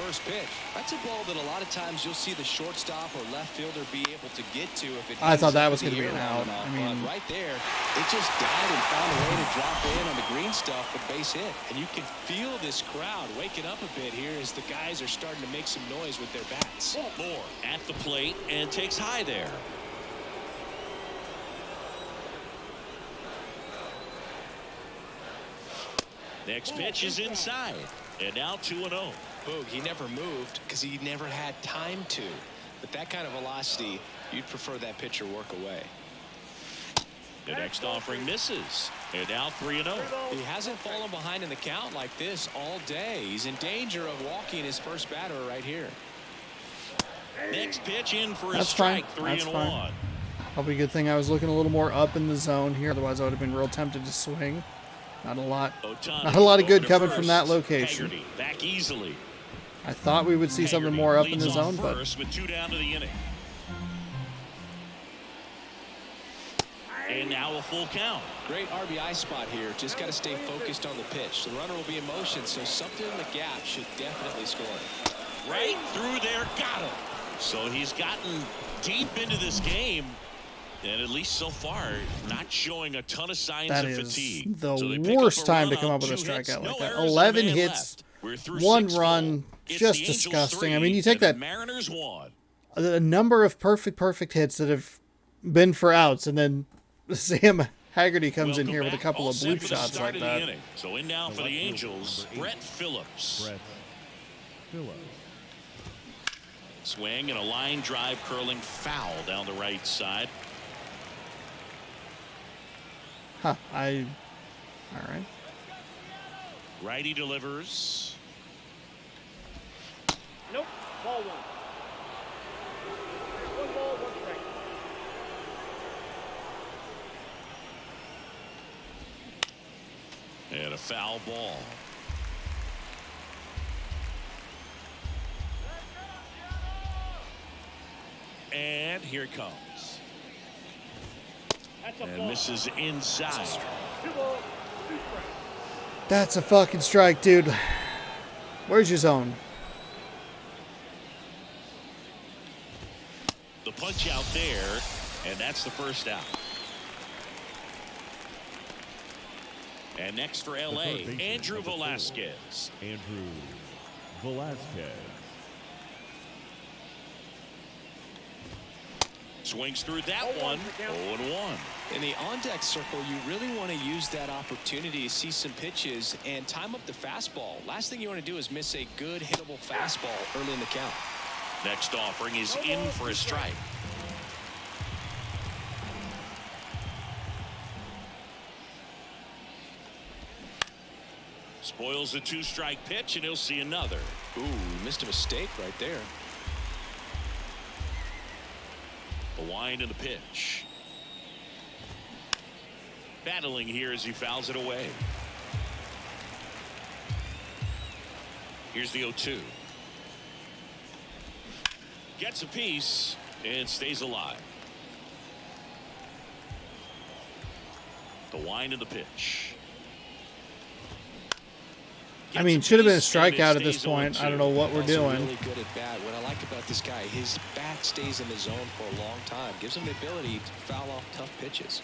That's a ball that a lot of times you'll see the shortstop or left fielder be able to get to if it. I thought that was going to be an out. I mean, right there, it just died and found a way to drop in on the green stuff for base hit. And you can feel this crowd waking up a bit here as the guys are starting to make some noise with their bats. Moore at the plate and takes high there. Next pitch is inside, and now 2-0. Boog, he never moved because he never had time to. But that kind of velocity, you'd prefer that pitcher work away. The next offering misses, and now 3-0. He hasn't fallen behind in the count like this all day. He's in danger of walking his first batter right here. Next pitch in for a That's strike, fine. 3-1. Probably a good thing I was looking a little more up in the zone here. Otherwise, I would have been real tempted to swing. Not a lot of good coming from that location. Back easily. I thought we would see something more up in the zone, but with 2 down to the inning. And now a full count. Great RBI spot here. Just got to stay focused on the pitch. The runner will be in motion, so something in the gap should definitely score. Right through there, got him. So he's gotten deep into this game, and at least so far, not showing a ton of signs of fatigue. That is the worst time to come up with a strikeout like that. 11 hits, 1 run, just disgusting. I mean, you take that Mariners won. A number of perfect hits that have been for outs, and then Sam Haggerty comes in here with a couple of bloop shots like that. So in now for the Angels, Brett Phillips. Swing and a line drive curling foul down the right side. Huh. All right. Righty delivers. Nope. Ball one. One ball, one strike. And a foul ball. And here it comes. That's a And ball. misses inside. 2 balls, 2 strikes. That's a fucking strike, dude. Where's your zone? The punch out there, and that's the first out. And next for The LA, third baseman, Andrew number 4, Velasquez. Andrew Velasquez. Swings through that 0-1 one. for count. 0-1. In the on-deck circle, you really want to use that opportunity to see some pitches and time up the fastball. Last thing you want to do is miss a good hittable fastball early in the count. Next offering is in for a strike. Spoils the 2-strike pitch, and he'll see another. Ooh, missed a mistake right there. The wind and the pitch. Battling here as he fouls it away. Here's the 0-2. Gets a piece and stays alive. The wind and the pitch. I mean, should have been a strikeout at this point. I don't know what we're Also doing. really good at bat. What I like about this guy, his bat stays in the zone for a long time. Gives him the ability to foul off tough pitches.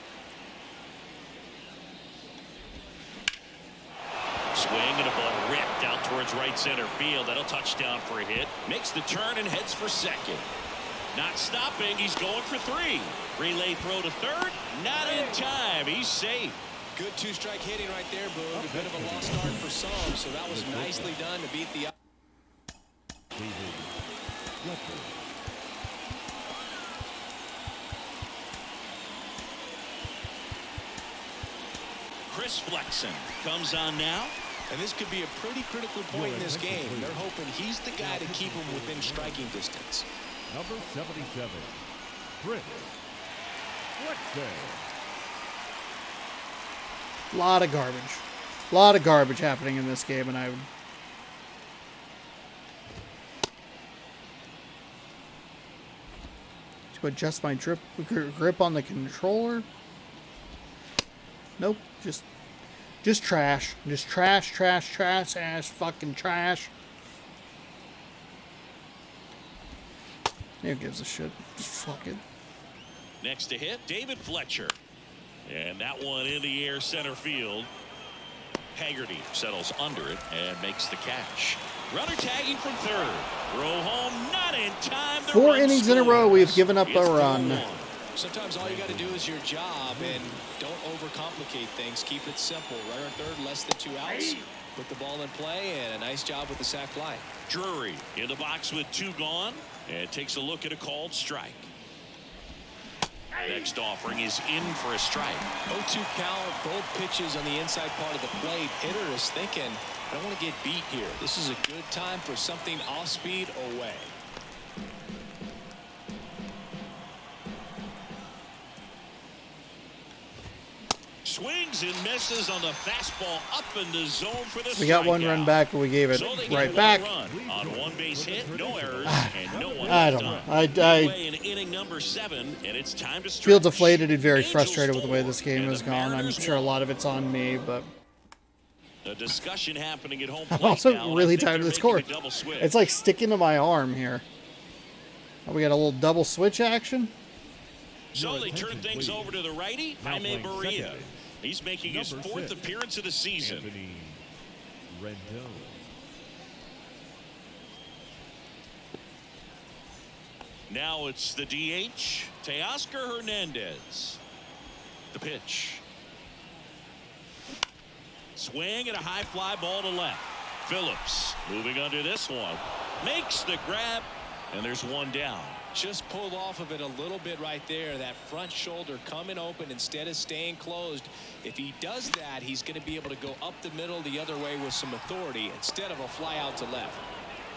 Swing and a ball ripped out towards right center field. That'll touch down for a hit. Makes the turn and heads for second. Not stopping. He's going for 3. Relay throw to third. Not in time. He's safe. Good 2-strike hitting right there, Boog. A bit of a lost start for some, so that was nicely done to beat the. David Fletcher. Chris Flexen comes on now. And this could be a pretty critical point in this game. They're hoping he's the guy to keep him within striking distance. Number 77, Chris Flexen. Lot of garbage. Lot of garbage happening in this game, and I would. To adjust my grip on the controller. Nope, just trash. Just trash, ass, fucking trash. Who gives a shit? Fuck it. Next to hit, David Fletcher. And that one in the air center field. Haggerty settles under it and makes the catch. Runner tagging from third. Throw home, not in time. 4 innings in a row, we've given up a It's run. 4-1. Sometimes all you got to do is your job and don't overcomplicate things. Keep it simple. Runner third, less than 2 outs. Put the ball in play, and a nice job with the sac fly. Drury in the box with 2 gone and takes a look at a called strike. Next offering is in for a strike. 0-2 count, both pitches on the inside part of the plate. Hitter is thinking, I don't want to get beat here. This is a good time for something off speed away. Swings and misses on the fastball up in the zone for the We got 1 run strikeout. back, but we gave it So they get right one back. run on 1 base hit, no errors, and no one I left don't know. on. I Play in inning number 7, and it's time to feel stretch. deflated and very Angels frustrated with the way 4, this game and has the gone. I'm Mariners sure a 1. lot of it's on me, but A discussion happening at home I'm plate also now, and I really think tired of they're this making court. a double switch. It's like sticking to my arm here. Oh, we got a little double switch action. So they turn things over to the righty, Now Jaime playing Barria. second base, He's making his number 4th 6, appearance of the season. Anthony Rendon. Now it's the DH, Teoscar Hernandez. The pitch. Swing and a high fly ball to left. Phillips moving under this one. Makes the grab And there's one down. Just pulled off of it a little bit right there. That front shoulder coming open instead of staying closed. If he does that, he's going to be able to go up the middle the other way with some authority instead of a fly out to left.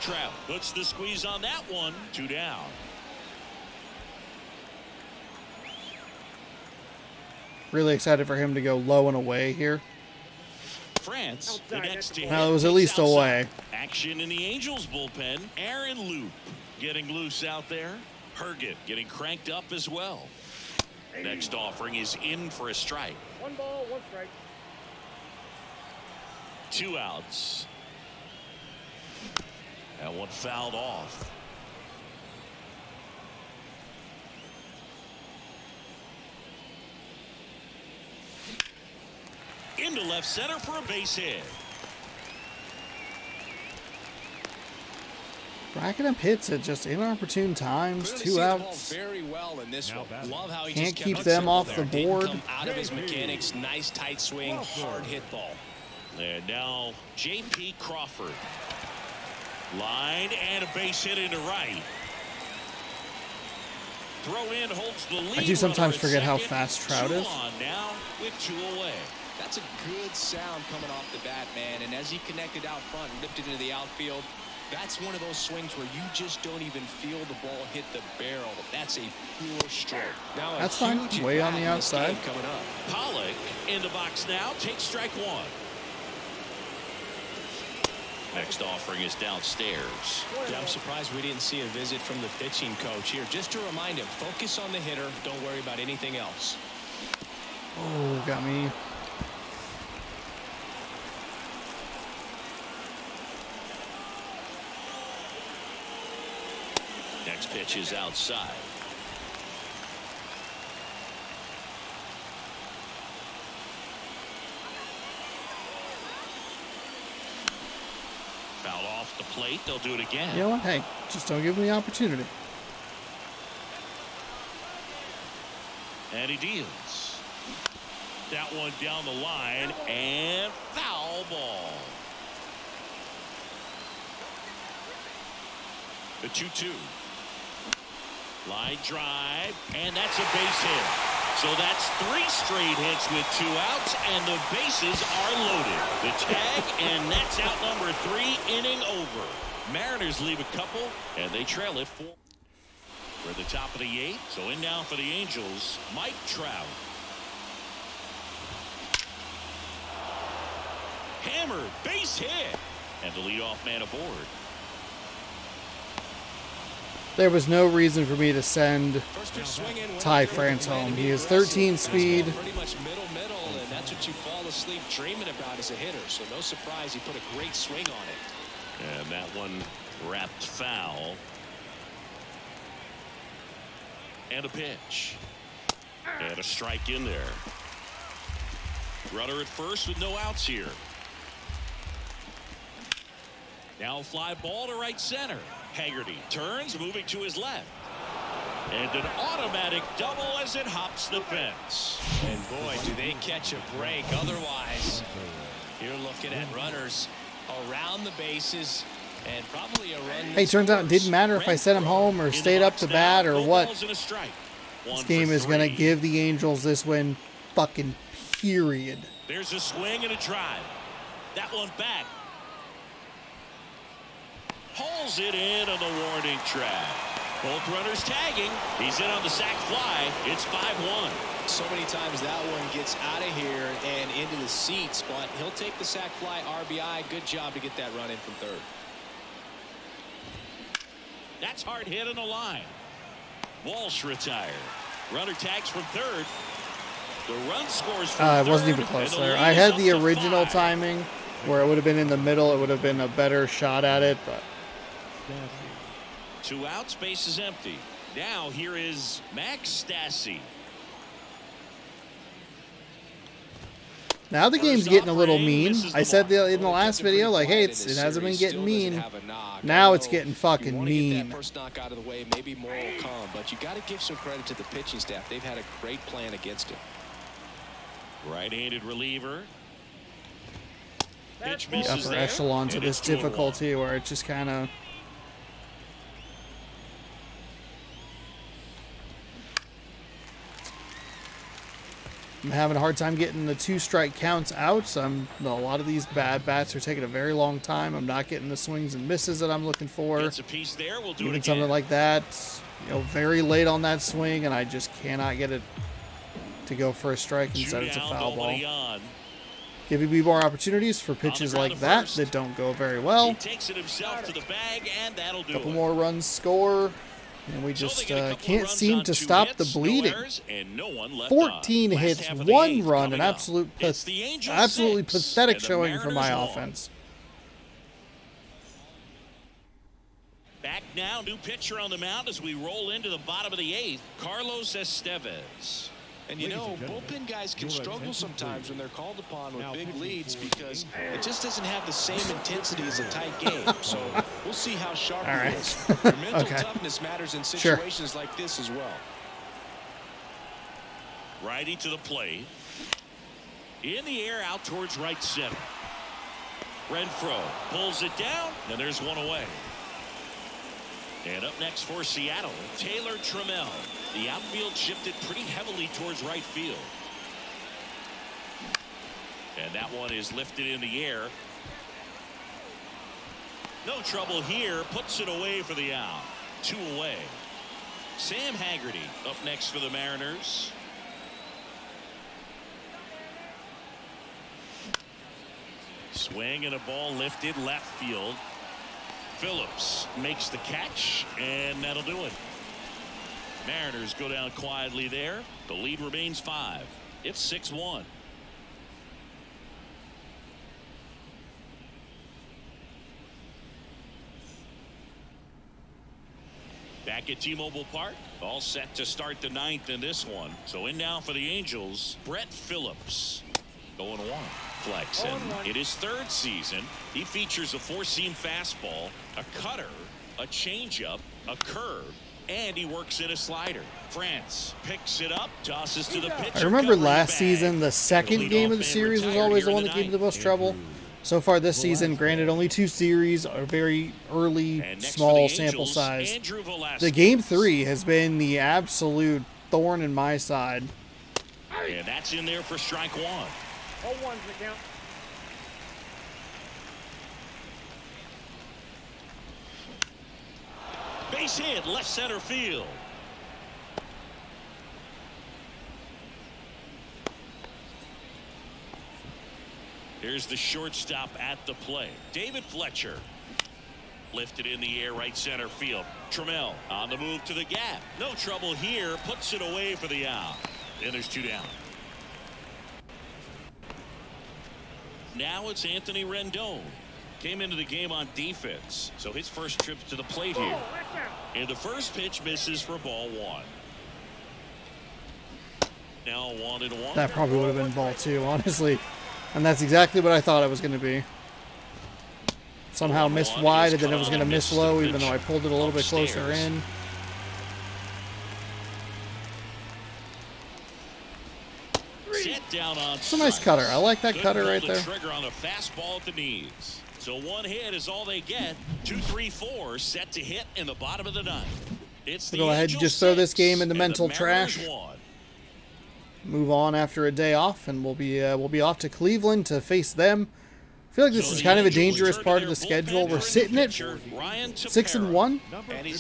Trout puts the squeeze on that one. 2 down. Really excited for him to go low and away here. France, the next to hit, Well, it was at takes least outside. away. Action in the Angels bullpen. Aaron Loop getting loose out there. Herget getting cranked up as well. Next offering is in for a strike. 1 ball, 1 strike. 2 outs. And one fouled off. Into left center for a base hit. Racking up hits at just inopportune times. Clearly 2 see the ball outs. very well in this Now one. batting. Love how he Can't just kept keep it them simple off there. the Didn't board. come out of his mechanics. Nice tight swing, hard hit ball. And now J.P. Crawford. Line and a base hit into right. Throw in holds the lead. I do sometimes runner at forget how second. fast Trout 2 is. on now with 2 away. That's a good sound coming off the bat, man. And as he connected out front and lifted into the outfield, that's one of those swings where you just don't even feel the ball hit the barrel. That's a pure stroke. Now That's fine. huge Way on at-bat the in this outside. game coming up. Pollock in the box now. Takes strike 1. Next offering is downstairs. Yeah, I'm surprised we didn't see a visit from the pitching coach here. Just to remind him, focus on the hitter. Don't worry about anything else. Oh, got me. Next pitch is outside. Foul off the plate. They'll do it again. You know what? Hey, just don't give him the opportunity. And he deals. That one down the line and foul ball. The 2-2. Line drive, and that's a base hit. So that's 3 straight hits with 2 outs, and the bases are loaded. The tag, and that's out number 3, inning over. Mariners leave a couple, and they trail it 4. We're at the top of the 8th, so in now for the Angels, Mike Trout. Hammered, base hit, and the leadoff man aboard. There was no reason for me to send First pitch swing in, Ty France home. He is 13 speed. Pretty much middle, and that's what you fall asleep dreaming about as a hitter. So no surprise he put a great swing on it. And that one wrapped foul. And a pitch. And a strike in there. Runner at first with no outs here. Now fly ball to right center. Haggerty turns, moving to his left. And an automatic double as it hops the fence. And boy, do they catch a break. Otherwise, you're looking at runners around the bases and probably a run. Hey, turns out it didn't matter if I sent him home or stayed up to bat or what. This game is going to give the Angels this win. Fucking period. There's a swing and a drive. That one back. Hauls it in on the warning track. Both runners tagging. He's in on the sac fly. It's 5-1. So many times that one gets out of here and into the seats, but he'll take the sac fly RBI. Good job to get that run in from third. That's hard hit on the line. Walsh retired. Runner tags from third. The run scores from It third, wasn't even close and the there. lead I is had up the to original 5. timing where it would have been in the middle. It would have been a better shot at it, but 2 outs, base is empty. Now here is Max Stassi. now the game's getting a little mean. I said in the last video, like, hey, it hasn't been getting mean. Now it's getting fucking mean. First knock out of the way, maybe more will come, but you got to give some credit to the pitching staff. They've had a great plan against him. Right-handed reliever. Pitch The misses upper there, echelon to and this it's 2-1. difficulty where it just kind of I'm having a hard time getting the 2-strike counts out. So a lot of these bad bats are taking a very long time. I'm not getting the swings and misses that I'm looking for. Gets a piece there. We'll do Even it again. something like that, very late on that swing, and I just cannot get it to go for a strike. Instead, it's a foul ball. Giving me more opportunities for pitches like that that don't go very well. He takes it himself to the bag, and that'll do Couple it. more runs score, and we So just they get a couple of can't runs seem on to 2 stop the hits, no bleeding. errors, and no one left 14 on. Last hits, half of the 1 eighth run, coming an up. absolutely It's the Angels 6, pathetic and the showing from my Mariners 1. offense. Back now, new pitcher on the mound as we roll into the bottom of the 8th, Carlos Estevez. And you know, bullpen guys can struggle sometimes when they're called upon with big leads because it just doesn't have the same intensity as a tight game. So we'll see how sharp All he right. is. Your mental Okay. toughness matters in Sure. situations like this as well. Righty to the plate. In the air out towards right center. Renfroe pulls it down, and there's one away. And up next for Seattle, Taylor Trammell. The outfield shifted pretty heavily towards right field. And that one is lifted in the air. No trouble here. Puts it away for the out. 2 away. Sam Haggerty up next for the Mariners. Swing and a ball lifted left field. Phillips makes the catch, and that'll do it. Mariners go down quietly there. The lead remains 5. It's 6-1. Back at T-Mobile Park, all set to start the 9th in this one. So in now for the Angels, Brett Phillips. 0-1. Flex, and in his 3rd season, he features a 4-seam fastball, a cutter, a changeup, a curve, and he works in a slider. France picks it up, tosses to the pitcher. I remember last season, the second game of the series was always the one that gave me the most trouble. So far this season, granted only 2 series, a very early, small sample size. The game 3 has been the absolute thorn in my side. And that's in there for strike 1. 0-1's the count. Base hit, left center field. Here's the shortstop at the plate. David Fletcher. Lifted in the air, right center field. Trammell on the move to the gap. No trouble here. Puts it away for the out. And there's 2 down. Now it's Anthony Rendon. Came into the game on defense, so his first trip to the plate here. And the first pitch misses for ball 1. Now 1-1. That probably would have been ball 2, honestly. And that's exactly what I thought it was going to be. Somehow missed wide, and then it was going to miss low, even though I pulled it a little bit closer in. Set down on It's a nice cutter. I like that cutter right there. Trigger on the fastball at the knees. So 1 hit is all they get. 2, 3, 4 set to hit in the bottom of the 9th. It's the Go ahead and Angels just throw this 6 game into and mental the Mariners trash. 1. Move on after a day off, and we'll be off to Cleveland to face them. I feel like this is kind of a dangerous part of the schedule. We're sitting at 6-1,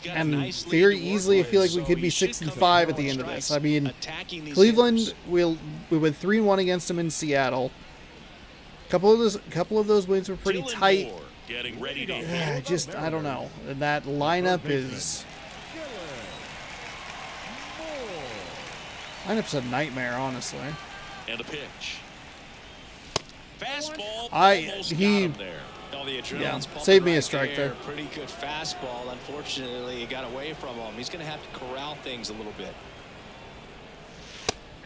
and very easily I feel like we could be 6-5 at the end of this. I mean, Cleveland, we went 3-1 against them in Seattle. Couple of those wins were pretty tight. Getting ready to I don't know. That lineup is lineup's a nightmare, honestly. And a pitch. Fastball. Saved me a strike there. Pretty good fastball. Unfortunately, it got away from him. He's going to have to corral things a little bit.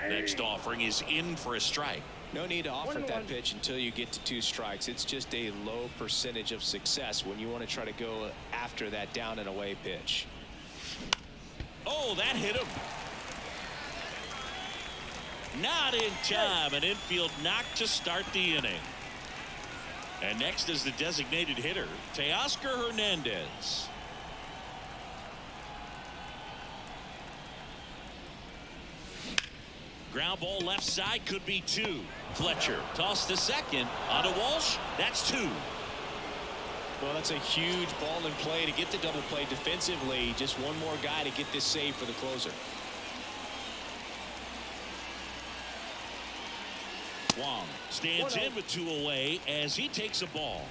Next offering is in for a strike. No need to offer that pitch until you get to 2 strikes. It's just a low percentage of success when you want to try to go after that down and away pitch. Oh, that hit him. Not in time. An infield knock to start the inning. And next is the designated hitter, Teoscar Hernandez. Ground ball left side, could be 2. Fletcher toss to second onto Walsh. That's 2. Well, that's a huge ball in play to get the double play defensively. Just one more guy to get this save for the closer. Wong stands in with 2 away as he takes a ball.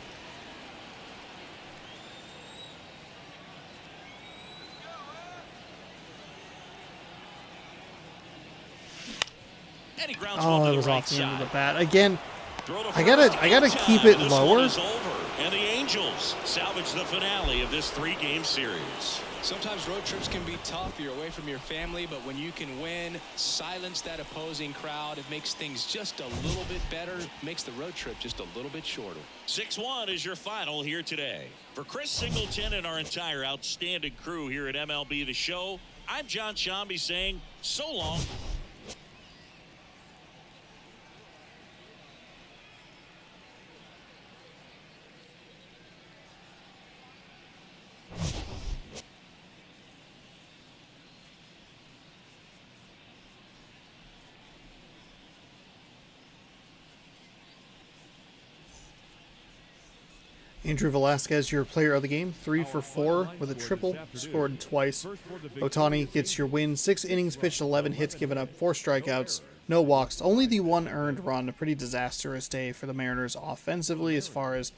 And he grounds one Oh, to that the was right off the end of side. the bat. Again, Throw to I gotta first. keep it This lower. one is over, and the Angels salvage the finale of this 3-game series. Sometimes road trips can be tough. You're away from your family, but when you can win, silence that opposing crowd, it makes things just a little bit better, makes the road trip just a little bit shorter. 6-1 is your final here today. For Chris Singleton and our entire outstanding crew here at MLB The Show, I'm John Shambi saying so long. Andrew Velasquez, your player of the game, 3 for 4 with a triple, scored twice. Ohtani gets your win, 6 innings pitched, 11 hits given up, 4 strikeouts, no walks, only the 1 earned run. A pretty disastrous day for the Mariners offensively as far as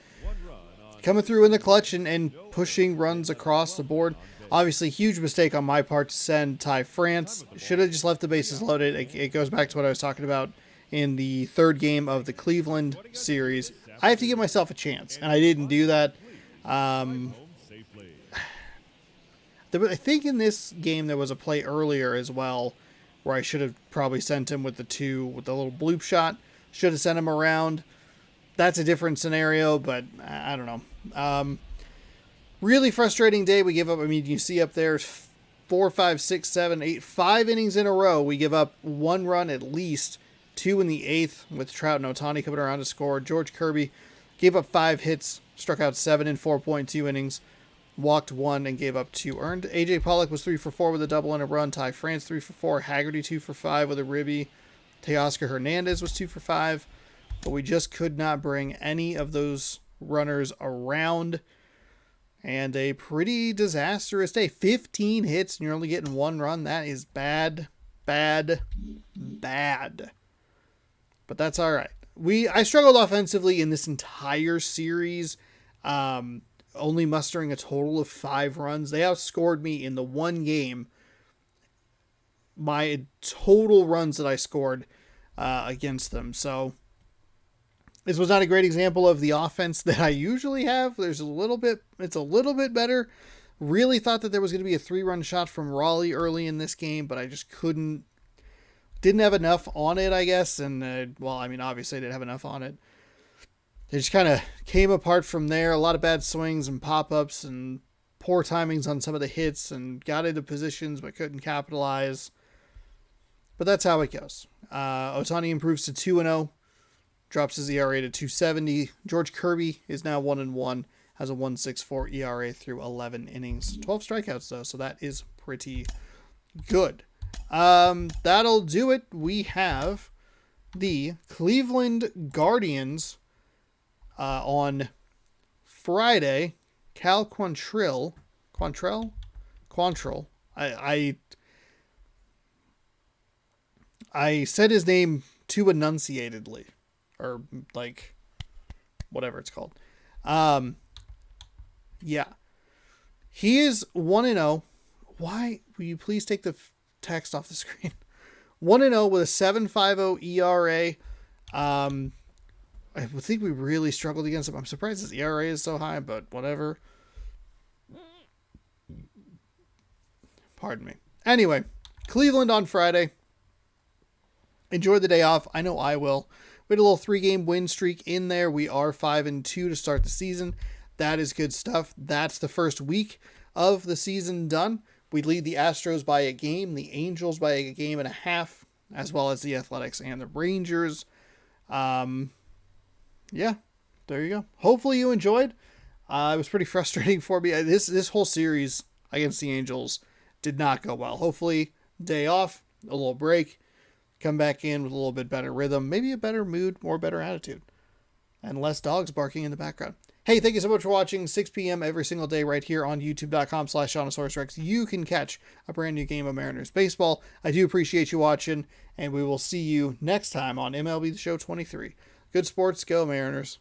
coming through in the clutch and pushing runs across the board. Obviously, huge mistake on my part to send Ty France. Should have just left the bases loaded. It goes back to what I was talking about in the 3rd game of the Cleveland series. I have to give myself a chance, and I didn't do that. I think in this game there was a play earlier as well where I should have probably sent him with the little bloop shot. Should have sent him around. That's a different scenario, but I don't know. Really frustrating day. We give up, I mean, you see up there 4, 5, 6, 7, 8, 5 innings in a row. We give up 1 run at least. 2 in the 8th with Trout and Ohtani coming around to score. George Kirby gave up 5 hits, struck out 7 in 4.2 innings, walked 1 and gave up 2 earned. AJ Pollock was 3 for 4 with a double and a run. Ty France 3 for 4. Haggerty 2 for 5 with a ribby. Teoscar Hernandez was 2 for 5. But we just could not bring any of those runners around. And a pretty disastrous day. 15 hits and you're only getting 1 run. That is bad, bad, bad. But that's all right. I struggled offensively in this entire series, only mustering a total of 5 runs. They outscored me in the 1 game. My total runs that I scored against them. So this was not a great example of the offense that I usually have. It's a little bit better. Really thought that there was going to be a 3-run shot from Raleigh early in this game, but I just didn't have enough on it, I guess. And, obviously I didn't have enough on it. They just kind of came apart from there. A lot of bad swings and pop-ups and poor timings on some of the hits and got into positions but couldn't capitalize. But that's how it goes. Ohtani improves to 2-0, drops his ERA to 2.70. George Kirby is now 1-1, has a 1.64 ERA through 11 innings. 12 strikeouts, though, so that is pretty good. That'll do it. We have the Cleveland Guardians on Friday. Cal Quantrill. I said his name too enunciatedly, or like whatever it's called. Yeah, he is 1-0. Why will you please take the text off the screen? 1-0 with a 7.50 ERA. I think we really struggled against him. I'm surprised his ERA is so high, but whatever. Pardon me. Anyway, Cleveland on Friday. Enjoy the day off. I know I will. We had a little 3-game win streak in there. We are 5-2 to start the season. That is good stuff. That's the first week of the season done. We lead the Astros by a game, the Angels by a game and a half, as well as the Athletics and the Rangers. Yeah, there you go. Hopefully you enjoyed. It was pretty frustrating for me. This whole series against the Angels did not go well. Hopefully, day off, a little break, come back in with a little bit better rhythm, maybe a better mood, more better attitude, and less dogs barking in the background. Hey, thank you so much for watching. 6 p.m. every single day right here on youtube.com/ShaunosaurusRex. You can catch a brand new game of Mariners baseball. I do appreciate you watching, and we will see you next time on MLB The Show 23. Good sports, go Mariners.